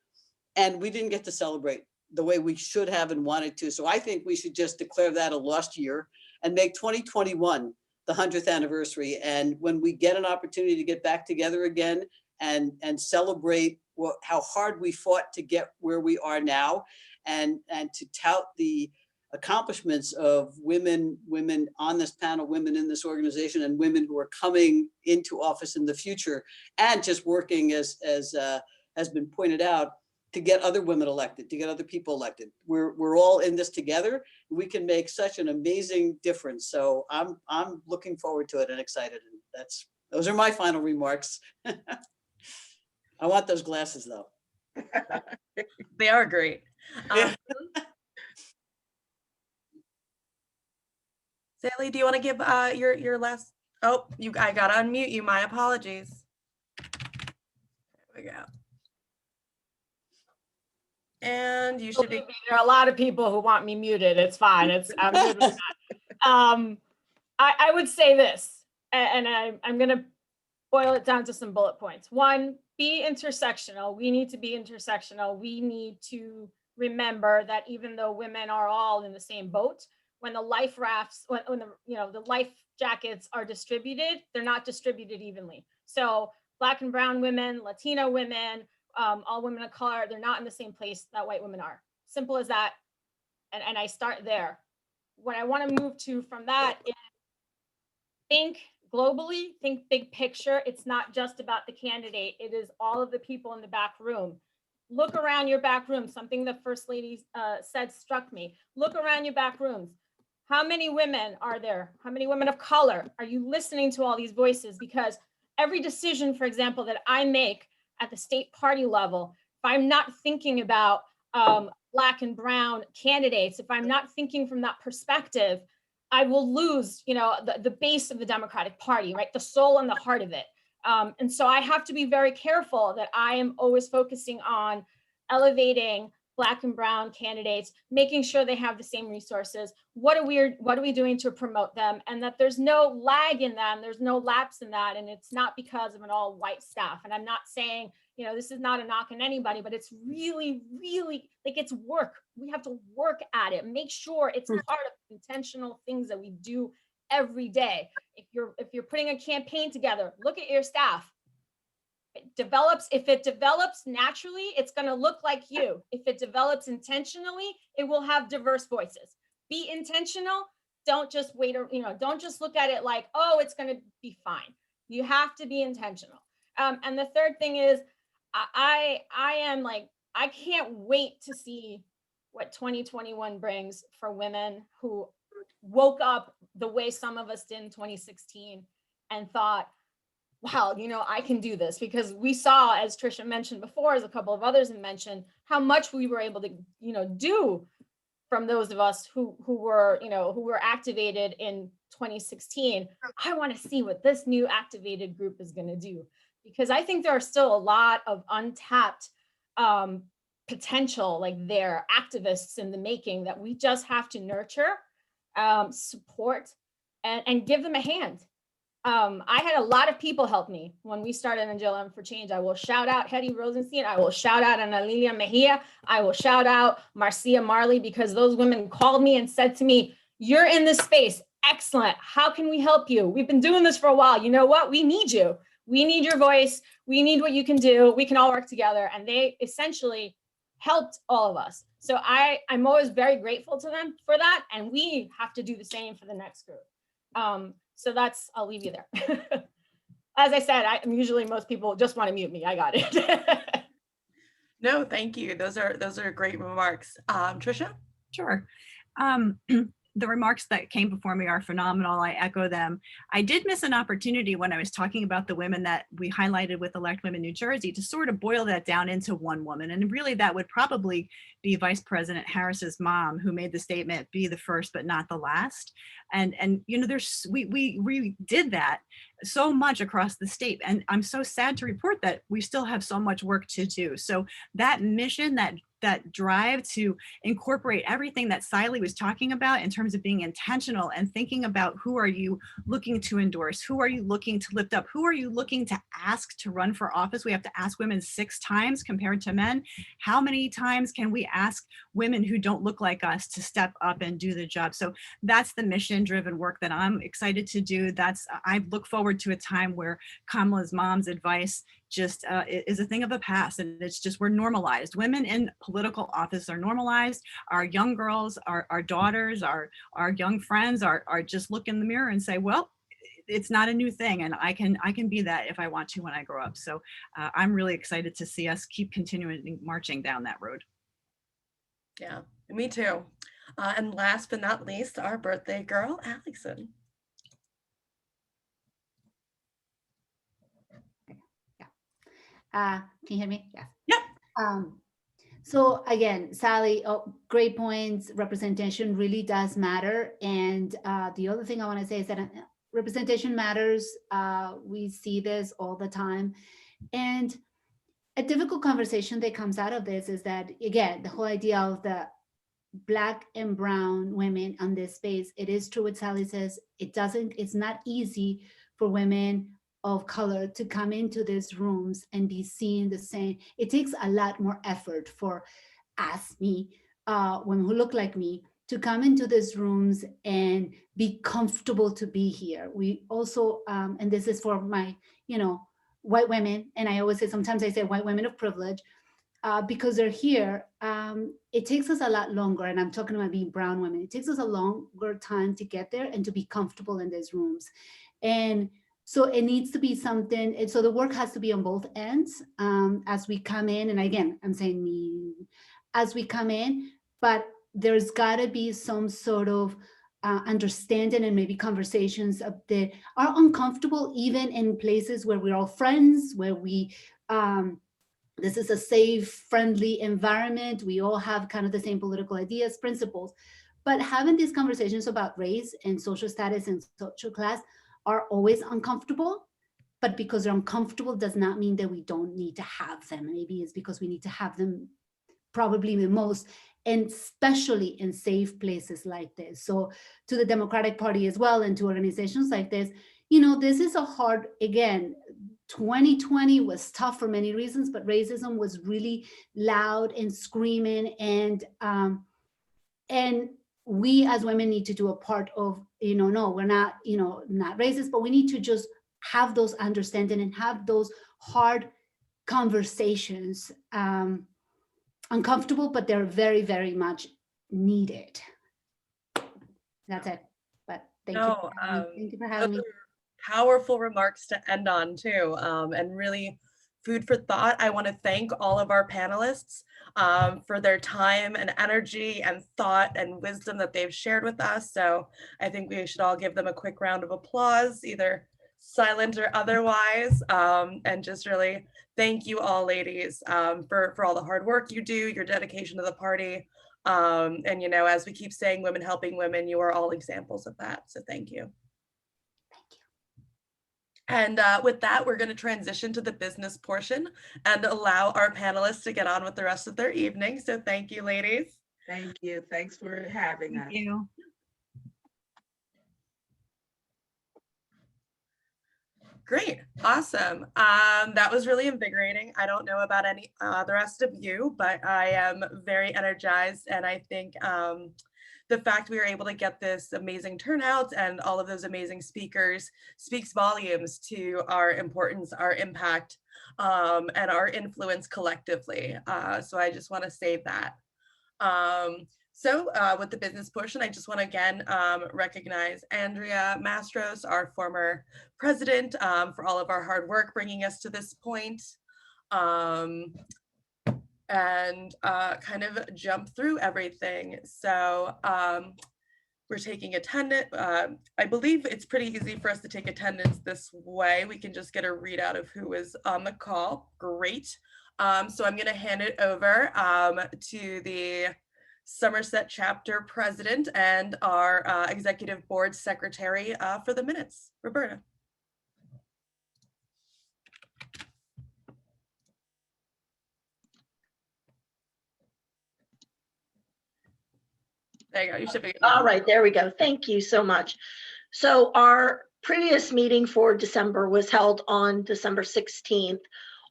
and we didn't get to celebrate the way we should have and wanted to. So I think we should just declare that a lost year and make 2021 the 100th anniversary. And when we get an opportunity to get back together again and celebrate how hard we fought to get where we are now, and to tout the accomplishments of women on this panel, women in this organization, and women who are coming into office in the future, and just working as has been pointed out, to get other women elected, to get other people elected. We're all in this together. We can make such an amazing difference. So I'm looking forward to it and excited. And those are my final remarks. I want those glasses though. They are great. Saily, do you want to give your last? Oh, I got to unmute you. My apologies. There we go. And you should be. Believe me, there are a lot of people who want me muted. It's fine. I'm good with that. I would say this, and I'm going to boil it down to some bullet points. One, be intersectional. We need to be intersectional. We need to remember that even though women are all in the same boat, when the life rafts, when the life jackets are distributed, they're not distributed evenly. So Black and brown women, Latino women, all women of color, they're not in the same place that white women are. Simple as that. And I start there. What I want to move to from that is think globally, think big picture. It's not just about the candidate. It is all of the people in the back room. Look around your back room. Something the First Lady said struck me. Look around your back rooms. How many women are there? How many women of color? Are you listening to all these voices? Because every decision, for example, that I make at the state party level, if I'm not thinking about Black and brown candidates, if I'm not thinking from that perspective, I will lose, the base of the Democratic Party, right? The soul and the heart of it. And so I have to be very careful that I am always focusing on elevating Black and brown candidates, making sure they have the same resources. What are we doing to promote them? And that there's no lag in them, there's no lapse in that. And it's not because of an all white staff. And I'm not saying, this is not a knock on anybody, but it's really, really like it's work. We have to work at it. Make sure it's part of intentional things that we do every day. If you're putting a campaign together, look at your staff. If it develops naturally, it's going to look like you. If it develops intentionally, it will have diverse voices. Be intentional. Don't just wait, don't just look at it like, oh, it's going to be fine. You have to be intentional. And the third thing is, I can't wait to see what 2021 brings for women who woke up the way some of us did in 2016 and thought, wow, I can do this, because we saw, as Tricia mentioned before, as a couple of others have mentioned, how much we were able to, do from those of us who were activated in 2016. I want to see what this new activated group is going to do, because I think there are still a lot of untapped potential, like they're activists in the making that we just have to nurture, support, and give them a hand. I had a lot of people help me when we started NJDSC for Change. I will shout out Hetty Rosenstein. I will shout out Ana Lilia Mejia. I will shout out Marcia Marley, because those women called me and said to me, you're in this space. Excellent. How can we help you? We've been doing this for a while. You know what? We need you. We need your voice. We need what you can do. We can all work together. And they essentially helped all of us. So I'm always very grateful to them for that. And we have to do the same for the next group. So I'll leave you there. As I said, most people just want to mute me. I got it. No, thank you. Those are great remarks. Tricia? Sure. The remarks that came before me are phenomenal. I echo them. I did miss an opportunity when I was talking about the women that we highlighted with Elect Women New Jersey to sort of boil that down into one woman. And really that would probably be Vice President Harris's mom, who made the statement, be the first, but not the last. And we did that so much across the state. And I'm so sad to report that we still have so much work to do. So that mission, that drive to incorporate everything that Saily was talking about in terms of being intentional and thinking about who are you looking to endorse, who are you looking to lift up, who are you looking to ask to run for office. We have to ask women 6 times compared to men. How many times can we ask women who don't look like us to step up and do the job? So that's the mission-driven work that I'm excited to do. I look forward to a time where Kamala's mom's advice just is a thing of the past, and it's just, we're normalized. Women in political office are normalized. Our young girls, our daughters, our young friends are just look in the mirror and say, well, it's not a new thing, and I can be that if I want to when I grow up. So I'm really excited to see us keep continuing marching down that road. Yeah, me too. And last but not least, our birthday girl, Alixon. Can you hear me? Yes. Yep. So again, Saily, great points. Representation really does matter. And the other thing I want to say is that representation matters. We see this all the time. And a difficult conversation that comes out of this is that, again, the whole idea of the Black and brown women on this space, it is true what Sally says, it's not easy for women of color to come into these rooms and be seen the same. It takes a lot more effort for us, women who look like me, to come into these rooms and be comfortable to be here. We also, and this is for my, white women, and I always say, sometimes I say white women of privilege, because they're here, it takes us a lot longer, and I'm talking about being brown women, it takes us a longer time to get there and to be comfortable in these rooms. And so it needs to be something, and so the work has to be on both ends as we come in, and again, I'm saying me, as we come in, but there's gotta be some sort of understanding and maybe conversations that are uncomfortable, even in places where we're all friends, where we, this is a safe, friendly environment. We all have kind of the same political ideas, principles, but having these conversations about race and social status and social class are always uncomfortable. But because they're uncomfortable does not mean that we don't need to have them. Maybe it's because we need to have them probably the most, and especially in safe places like this. So to the Democratic Party as well, and to organizations like this, this is a hard, again, 2020 was tough for many reasons, but racism was really loud and screaming, and we as women need to do a part of, no, we're not, not racist, but we need to just have those understanding and have those hard conversations, uncomfortable, but they're very, very much needed. That's it. But thank you. Thank you for having me. Powerful remarks to end on too, and really food for thought. I want to thank all of our panelists for their time and energy and thought and wisdom that they've shared with us. So I think we should all give them a quick round of applause, either silent or otherwise, and just really thank you all, ladies, for all the hard work you do, your dedication to the party. And as we keep saying, women helping women, you are all examples of that. So thank you. And with that, we're going to transition to the business portion and allow our panelists to get on with the rest of their evening. So thank you, ladies. Thank you. Thanks for having us. Thank you. Great. Awesome. That was really invigorating. I don't know about any the rest of you, but I am very energized. And I think the fact we were able to get this amazing turnout and all of those amazing speakers speaks volumes to our importance, our impact, and our influence collectively. So I just want to say that. So with the business portion, I just want to again recognize Andrea Mastros, our former president, for all of our hard work bringing us to this point. And kind of jump through everything. So we're taking attendance. I believe it's pretty easy for us to take attendance this way. We can just get a readout of who is on the call. Great. So I'm going to hand it over to the Somerset chapter president and our executive board secretary for the minutes. Roberta. There you go. You should be. All right, there we go. Thank you so much. So our previous meeting for December was held on December 16th.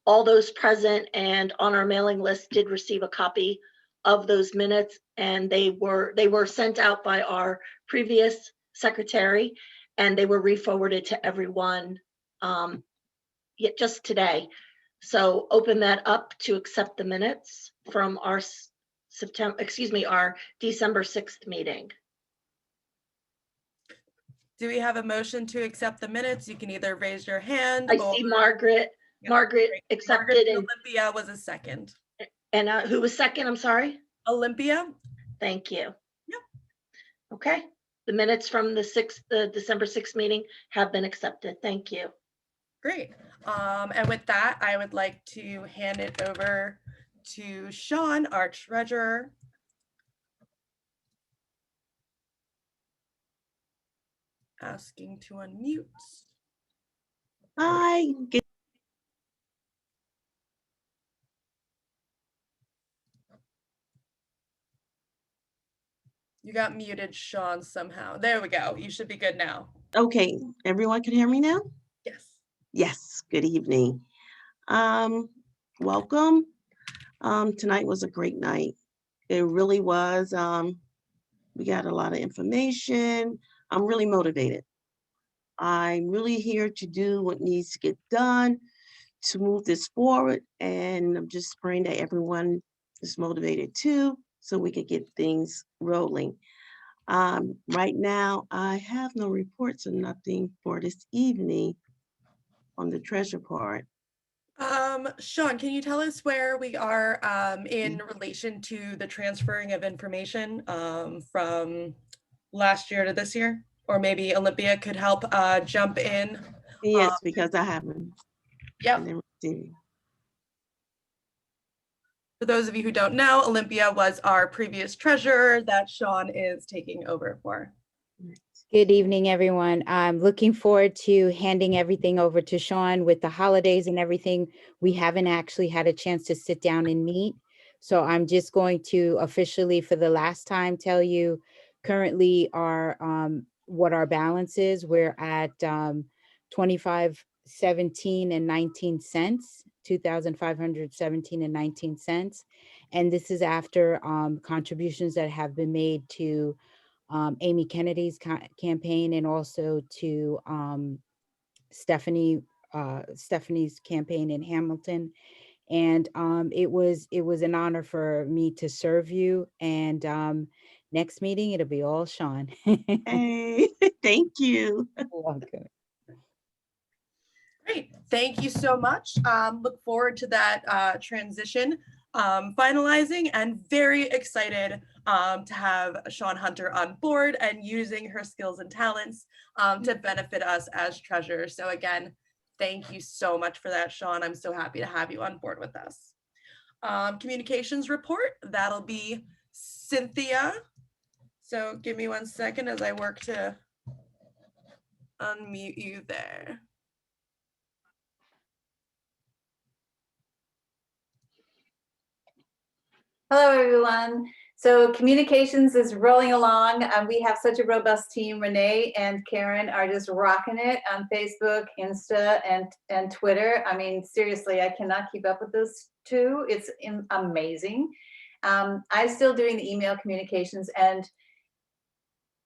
All those present and on our mailing list did receive a copy of those minutes, and they were sent out by our previous secretary, and they were re-forwarded to everyone just today. So open that up to accept the minutes from our our December 6th meeting. Do we have a motion to accept the minutes? You can either raise your hand. I see Margaret. Yeah, Margaret accepted. Margaret, and Olympia was a second. And who was second? I'm sorry. Olympia. Thank you. Yep. Okay. The minutes from the December 6th meeting have been accepted. Thank you. Great. And with that, I would like to hand it over to Sean, our treasurer. Asking to unmute. Hi. You got muted, Sean, somehow. There we go. You should be good now. Okay, everyone can hear me now? Yes. Yes, good evening. Welcome. Tonight was a great night. It really was. We got a lot of information. I'm really motivated. I'm really here to do what needs to get done to move this forward. And I'm just praying that everyone is motivated too, so we can get things rolling. Right now, I have no reports or nothing for this evening on the treasure part. Sean, can you tell us where we are in relation to the transferring of information from last year to this year? Or maybe Olympia could help jump in. Yes, because I haven't. Yep. For those of you who don't know, Olympia was our previous treasurer that Sean is taking over for. Good evening, everyone. I'm looking forward to handing everything over to Sean. With the holidays and everything, we haven't actually had a chance to sit down and meet. So I'm just going to officially, for the last time, tell you currently what our balance is. We're at $25.17 and 19 cents, $2,517 and 19 cents. And this is after contributions that have been made to Amy Kennedy's campaign and also to Stephanie's campaign in Hamilton. And it was an honor for me to serve you. And next meeting, it'll be all Sean. Hey, thank you. You're welcome. Great, thank you so much. Look forward to that transition finalizing, and very excited to have Sean Hunter on board and using her skills and talents to benefit us as treasurers. So again, thank you so much for that, Sean. I'm so happy to have you on board with us. Communications report, that'll be Cynthia. So give me 1 second as I work to unmute you there. Hello, everyone. So communications is rolling along. We have such a robust team. Renee and Karen are just rocking it on Facebook, Insta, and Twitter. I mean, seriously, I cannot keep up with those two. It's amazing. I'm still doing the email communications. And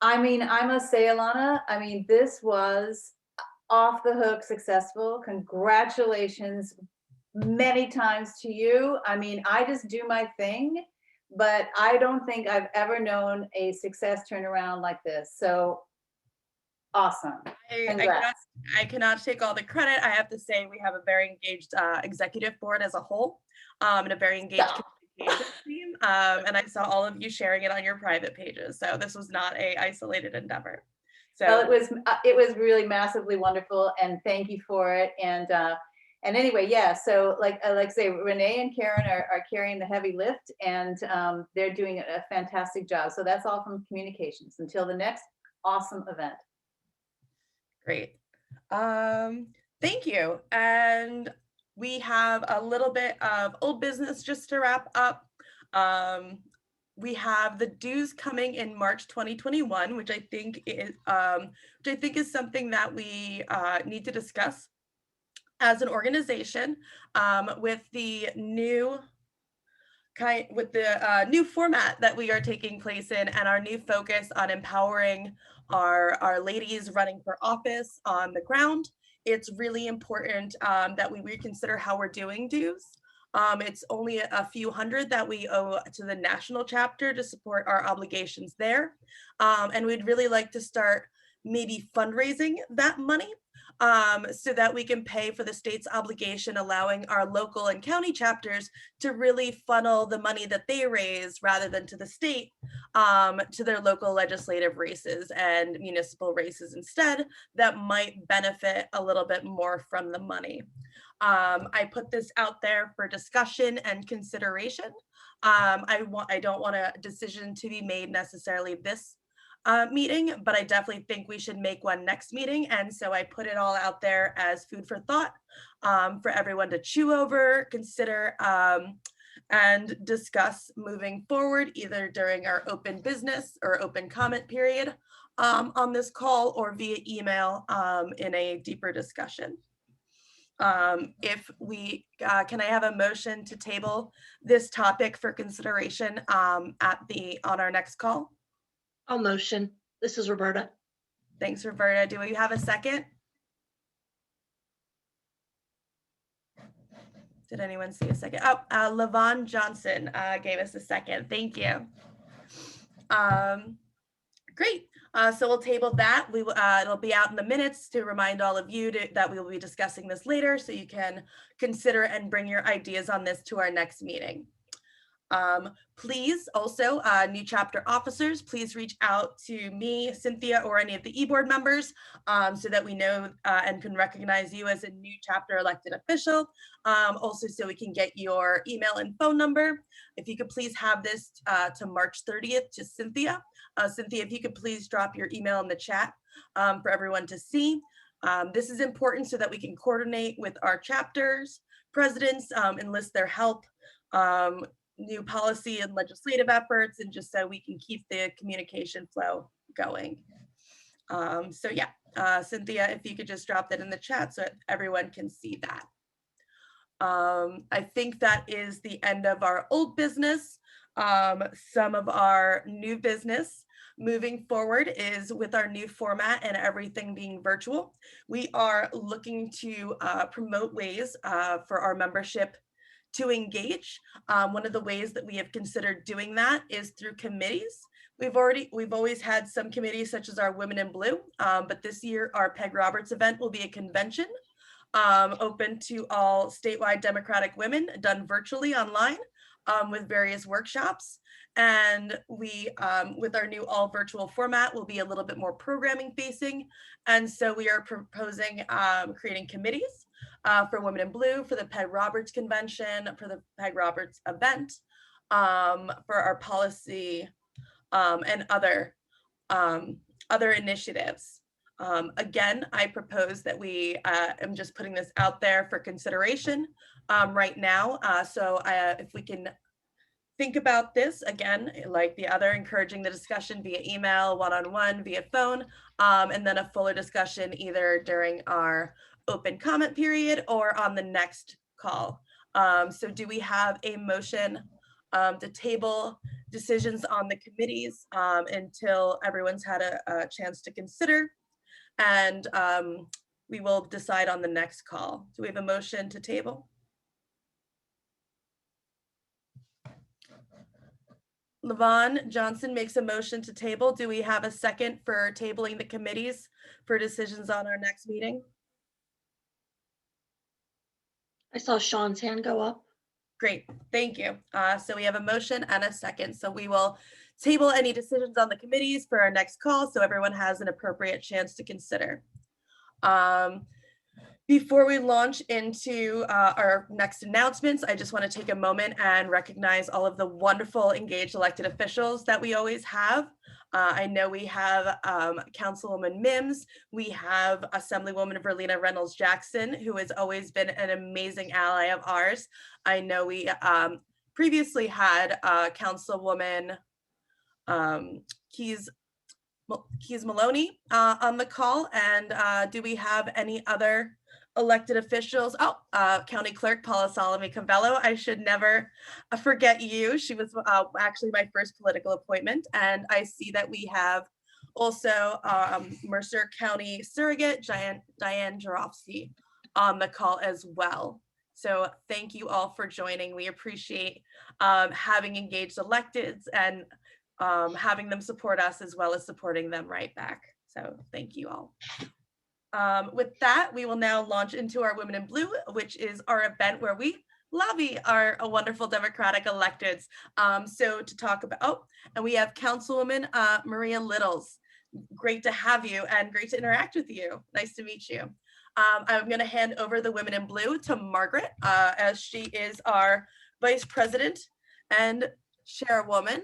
I mean, I must say, Alana, I mean, this was off the hook successful. Congratulations many times to you. I mean, I just do my thing, but I don't think I've ever known a success turnaround like this. So awesome. I cannot take all the credit. I have to say we have a very engaged executive board as a whole, and a very engaged communications team. And I saw all of you sharing it on your private pages. So this was not a isolated endeavor. So well, it was really massively wonderful, and thank you for it. And anyway, yeah, so like I say, Renee and Karen are carrying the heavy lift, and they're doing a fantastic job. So that's all from communications until the next awesome event. Great. Thank you. And we have a little bit of old business just to wrap up. We have the dues coming in March 2021, which I think is something that we need to discuss as an organization, with the new format that we are taking place in, and our new focus on empowering our ladies running for office on the ground. It's really important that we reconsider how we're doing dues. It's only a few hundred that we owe to the national chapter to support our obligations there. And we'd really like to start maybe fundraising that money, so that we can pay for the state's obligation, allowing our local and county chapters to really funnel the money that they raise rather than to the state, to their local legislative races and municipal races instead, that might benefit a little bit more from the money. I put this out there for discussion and consideration. I don't want a decision to be made necessarily this meeting, but I definitely think we should make one next meeting. And so I put it all out there as food for thought for everyone to chew over, consider, and discuss moving forward, either during our open business or open comment period on this call or via email in a deeper discussion. If we, can I have a motion to table this topic for consideration on our next call? I'll motion. This is Roberta. Thanks, Roberta. Do we have a second? Did anyone see a second? Oh, Levon Johnson gave us a second. Thank you. Great. So we'll table that. We will, it'll be out in the minutes to remind all of you that we will be discussing this later, so you can consider and bring your ideas on this to our next meeting. Please also, new chapter officers, please reach out to me, Cynthia, or any of the e-board members so that we know and can recognize you as a new chapter elected official. Also, so we can get your email and phone number. If you could please have this to March 30th to Cynthia. Cynthia, if you could please drop your email in the chat for everyone to see. This is important so that we can coordinate with our chapters, presidents, enlist their help, new policy and legislative efforts, and just so we can keep the communication flow going. So yeah, Cynthia, if you could just drop that in the chat so everyone can see that. I think that is the end of our old business. Some of our new business moving forward is with our new format and everything being virtual. We are looking to promote ways for our membership to engage. One of the ways that we have considered doing that is through committees. We've always had some committees such as our Women in Blue, but this year our Peg Roberts event will be a convention open to all statewide Democratic women, done virtually online with various workshops. And we, with our new all virtual format, will be a little bit more programming facing. And so we are proposing creating committees for Women in Blue, for the Peg Roberts Convention, for the Peg Roberts event, for our policy and other initiatives. Again, I propose that we, I'm just putting this out there for consideration right now. So if we can think about this again, like the other, encouraging the discussion via email, one-on-one, via phone, and then a fuller discussion either during our open comment period or on the next call. So do we have a motion to table decisions on the committees until everyone's had a chance to consider? And we will decide on the next call. Do we have a motion to table? Levon Johnson makes a motion to table. Do we have a second for tabling the committees for decisions on our next meeting? I saw Sean's hand go up. Great, thank you. So we have a motion and a second. So we will table any decisions on the committees for our next call so everyone has an appropriate chance to consider. Before we launch into our next announcements, I just want to take a moment and recognize all of the wonderful engaged elected officials that we always have. I know we have Councilwoman Mims, we have Assemblywoman Verlina Reynolds Jackson, who has always been an amazing ally of ours. I know we previously had Councilwoman Keys Maloney on the call. And do we have any other elected officials? Oh, County Clerk Paula Salome Cavello. I should never forget you. She was actually my first political appointment. And I see that we have also Mercer County Surrogate Diane Jarofsky on the call as well. So thank you all for joining. We appreciate having engaged electeds and having them support us as well as supporting them right back. So thank you all. With that, we will now launch into our Women in Blue, which is our event where we lobby our wonderful Democratic electeds. So to talk about, and we have Councilwoman Maria Littles. Great to have you and great to interact with you. Nice to meet you. I'm going to hand over the Women in Blue to Margaret, as she is our Vice President and Chairwoman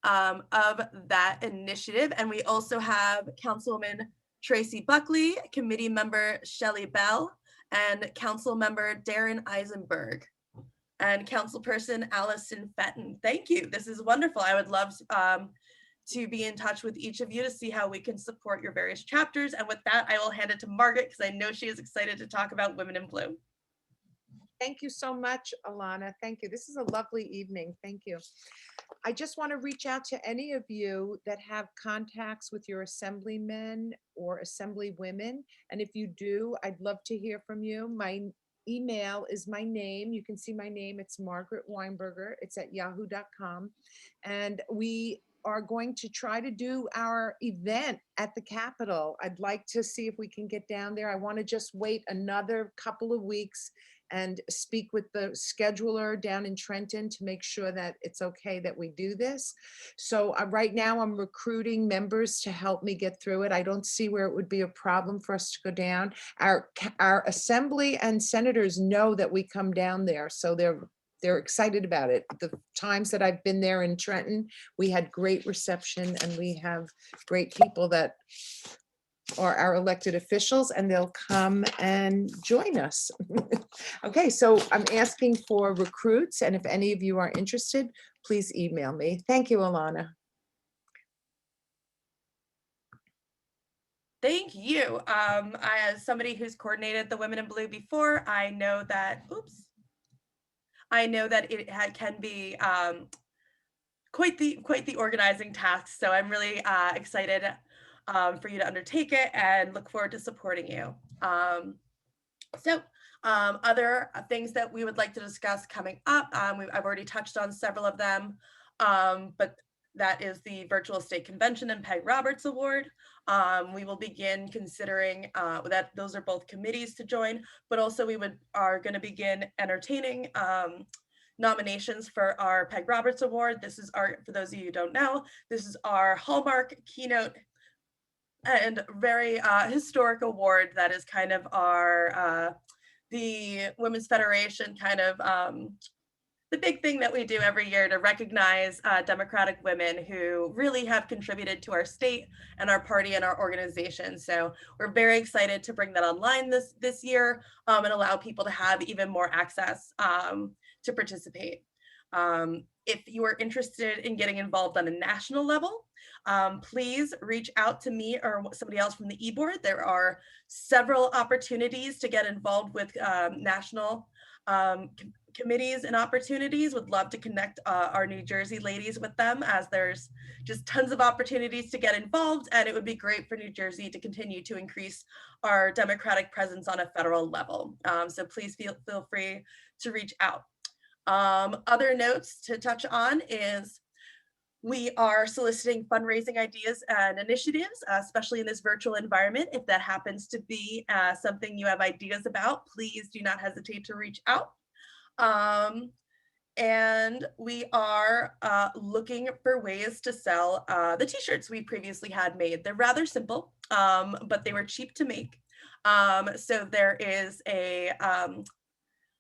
of that initiative. And we also have Councilwoman Tracy Buckley, Committee Member Shelley Bell, and Council Member Darren Eisenberg. and Councilperson Allison Fenton. Thank you. This is wonderful. I would love to be in touch with each of you to see how we can support your various chapters. And with that, I will hand it to Margaret because I know she is excited to talk about Women in Blue. Thank you so much, Alana. Thank you. This is a lovely evening. Thank you. I just want to reach out to any of you that have contacts with your assemblymen or assemblywomen. And if you do, I'd love to hear from you. My email is my name. You can see my name. It's Margaret Weinberger. It's at yahoo.com. And we are going to try to do our event at the Capitol. I'd like to see if we can get down there. I want to just wait another couple of weeks and speak with the scheduler down in Trenton to make sure that it's okay that we do this. So right now I'm recruiting members to help me get through it. I don't see where it would be a problem for us to go down. Our assembly and senators know that we come down there, so they're excited about it. The times that I've been there in Trenton, we had great reception, and we have great people that are our elected officials, and they'll come and join us. Okay, so I'm asking for recruits, and if any of you are interested, please email me. Thank you, Alana. Thank you. As somebody who's coordinated the Women in Blue before, I know that, it can be quite the organizing task. So I'm really excited for you to undertake it and look forward to supporting you. Other things that we would like to discuss coming up, I've already touched on several of them, but that is the Virtual State Convention and Peg Roberts Award. We will begin considering that those are both committees to join, but also we are going to begin entertaining nominations for our Peg Roberts Award. This is for those of you who don't know, this is our hallmark keynote and very historic award that is kind of our, the Women's Federation kind of the big thing that we do every year to recognize Democratic women who really have contributed to our state and our party and our organization. So we're very excited to bring that online this year and allow people to have even more access to participate. If you are interested in getting involved on a national level, please reach out to me or somebody else from the e-board. There are several opportunities to get involved with national committees and opportunities. Would love to connect our New Jersey ladies with them, as there's just tons of opportunities to get involved, and it would be great for New Jersey to continue to increase our Democratic presence on a federal level. So please feel free to reach out. Other notes to touch on is we are soliciting fundraising ideas and initiatives, especially in this virtual environment. If that happens to be something you have ideas about, please do not hesitate to reach out. And we are looking for ways to sell the t-shirts we previously had made. They're rather simple, but they were cheap to make. So there is a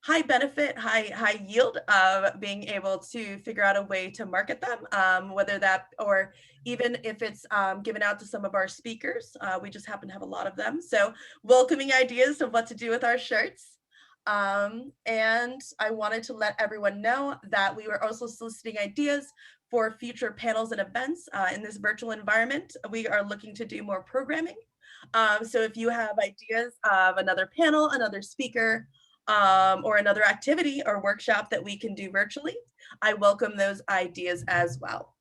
high benefit, high yield of being able to figure out a way to market them, whether that, or even if it's given out to some of our speakers. We just happen to have a lot of them. So welcoming ideas of what to do with our shirts. And I wanted to let everyone know that we were also soliciting ideas for future panels and events in this virtual environment. We are looking to do more programming. So if you have ideas of another panel, another speaker, or another activity or workshop that we can do virtually, I welcome those ideas as well.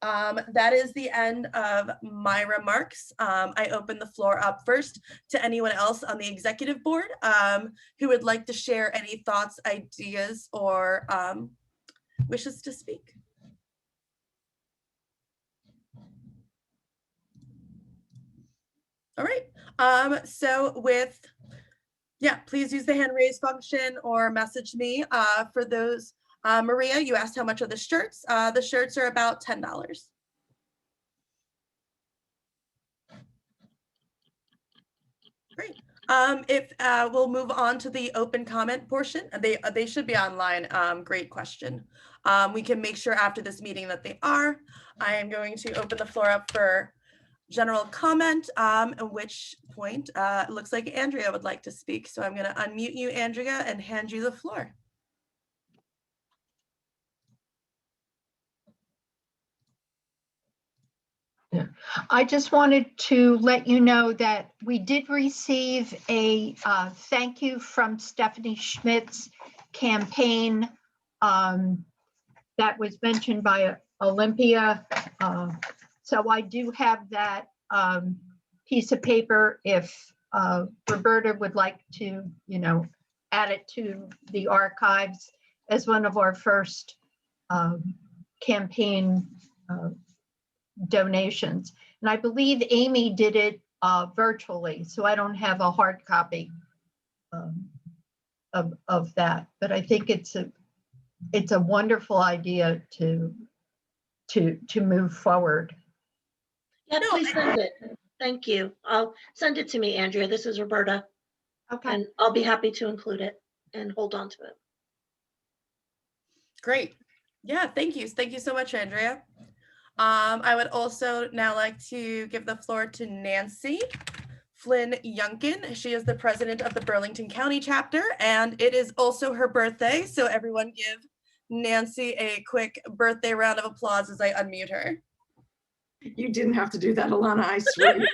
That is the end of my remarks. I open the floor up first to anyone else on the executive board who would like to share any thoughts, ideas, or wishes to speak. All right, please use the hand raise function or message me. For those, Maria, you asked how much are the shirts. The shirts are about $10. Great. We'll move on to the open comment portion. They should be online. Great question. We can make sure after this meeting that they are. I am going to open the floor up for general comment, at which point it looks like Andrea would like to speak. So I'm going to unmute you, Andrea, and hand you the floor. I just wanted to let you know that we did receive a thank you from Stephanie Schmidt's campaign that was mentioned by Olympia. So I do have that piece of paper if Roberta would like to, add it to the archives as one of our first campaign donations. And I believe Amy did it virtually, so I don't have a hard copy of that. But I think it's a wonderful idea to move forward. Yeah, please send it. Thank you. I'll send it to me, Andrea. This is Roberta. Okay. And I'll be happy to include it and hold on to it. Great. Yeah, thank you. Thank you so much, Andrea. I would also now like to give the floor to Nancy Flynn Yunkin. She is the president of the Burlington County chapter, and it is also her birthday. So everyone give Nancy a quick birthday round of applause as I unmute her. You didn't have to do that, Alana, I swear.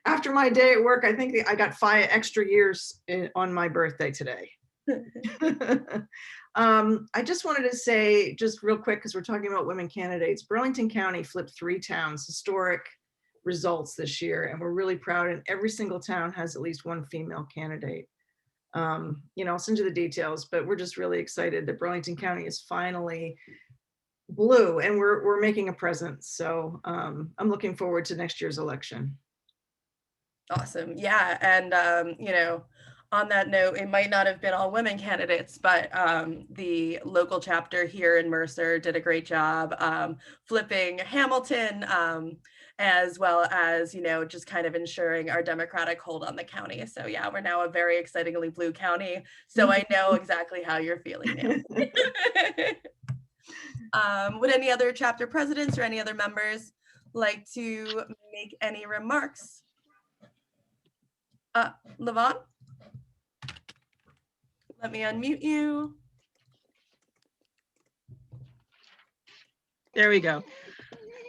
After my day at work, I think I got 5 extra years on my birthday today. I just wanted to say, just real quick, because we're talking about women candidates, Burlington County flipped 3 towns, historic results this year, and we're really proud, and every single town has at least 1 female candidate. I'll send you the details, but we're just really excited that Burlington County is finally blue and we're making a presence. So I'm looking forward to next year's election. Awesome. Yeah. And, on that note, it might not have been all women candidates, but the local chapter here in Mercer did a great job flipping Hamilton, as well as, just kind of ensuring our Democratic hold on the county. So yeah, we're now a very excitingly blue county. So I know exactly how you're feeling now. Would any other chapter presidents or any other members like to make any remarks? Levon? Let me unmute you. There we go.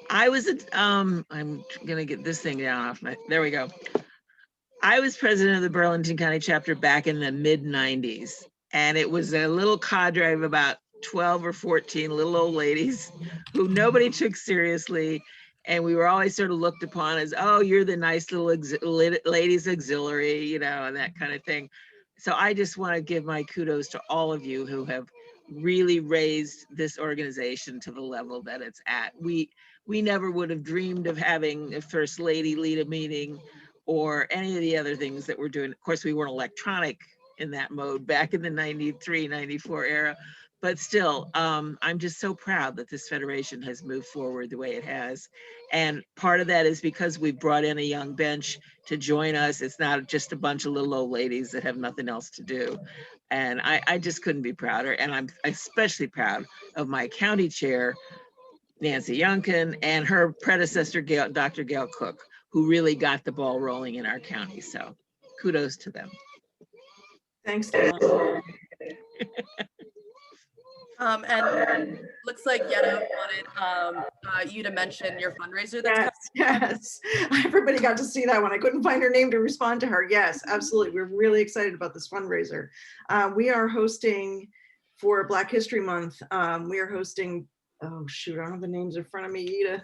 I was I'm gonna get this thing down off my, there we go. I was president of the Burlington County chapter back in the mid-90s, and it was a little cadre of about 12 or 14 little old ladies who nobody took seriously. And we were always sort of looked upon as, oh, you're the nice little ladies auxiliary, and that kind of thing. So I just want to give my kudos to all of you who have really raised this organization to the level that it's at. We never would have dreamed of having a first lady lead a meeting or any of the other things that we're doing. Of course, we weren't electronic in that mode back in the 93, 94 era. But still, I'm just so proud that this federation has moved forward the way it has. And part of that is because we brought in a young bench to join us. It's not just a bunch of little old ladies that have nothing else to do. And I just couldn't be prouder. And I'm especially proud of my county chair, Nancy Yunkin, and her predecessor, Dr. Gail Cook, who really got the ball rolling in our county. So kudos to them. Thanks. And looks like Yetta wanted you to mention your fundraiser. That's yes. Everybody got to see that one. I couldn't find her name to respond to her. Yes, absolutely. We're really excited about this fundraiser. We are hosting for Black History Month. We are hosting, oh shoot, I don't have the names in front of me, Yetta.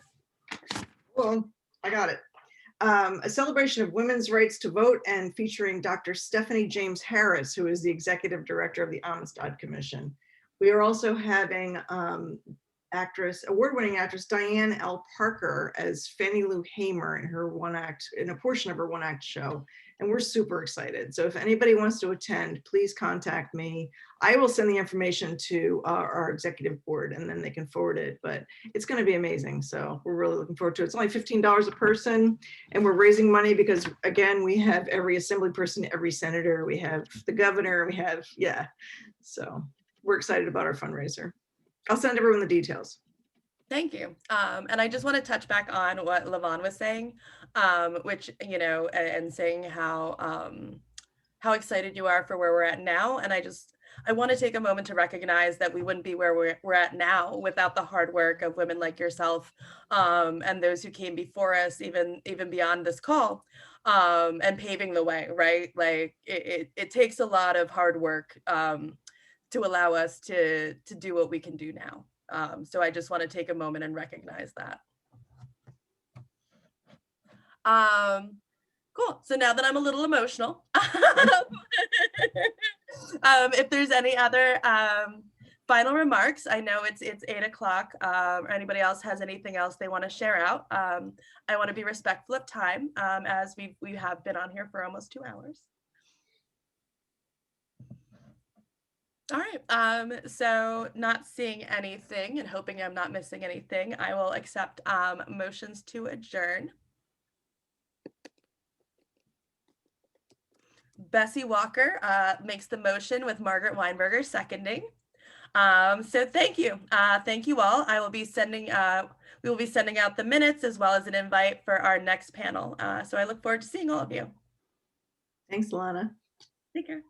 Well, I got it. A celebration of women's rights to vote and featuring Dr. Stephanie James Harris, who is the executive director of the Amistad Commission. We are also having award-winning actress Diane L. Parker as Fannie Lou Hamer in a portion of her one-act show, and we're super excited. So if anybody wants to attend, please contact me. I will send the information to our executive board, and then they can forward it. But it's going to be amazing. So we're really looking forward to it. It's only $15 a person, and we're raising money because, again, we have every assembly person, every senator, we have the governor, we have So we're excited about our fundraiser. I'll send everyone the details. Thank you. And I just want to touch back on what Levon was saying, which, and saying how excited you are for where we're at now. And I want to take a moment to recognize that we wouldn't be where we're at now without the hard work of women like yourself, and those who came before us, even beyond this call, and paving the way, right? Like it takes a lot of hard work to allow us to do what we can do now. So I just want to take a moment and recognize that. Cool. So now that I'm a little emotional, if there's any other final remarks, I know it's 8 o'clock, or anybody else has anything else they want to share out. I want to be respectful of time, as we have been on here for almost 2 hours. All right, so not seeing anything and hoping I'm not missing anything, I will accept motions to adjourn. Bessie Walker makes the motion with Margaret Weinberger seconding. So thank you all. I will be sending, we will be sending out the minutes as well as an invite for our next panel. So I look forward to seeing all of you. Thanks, Alana. Take care.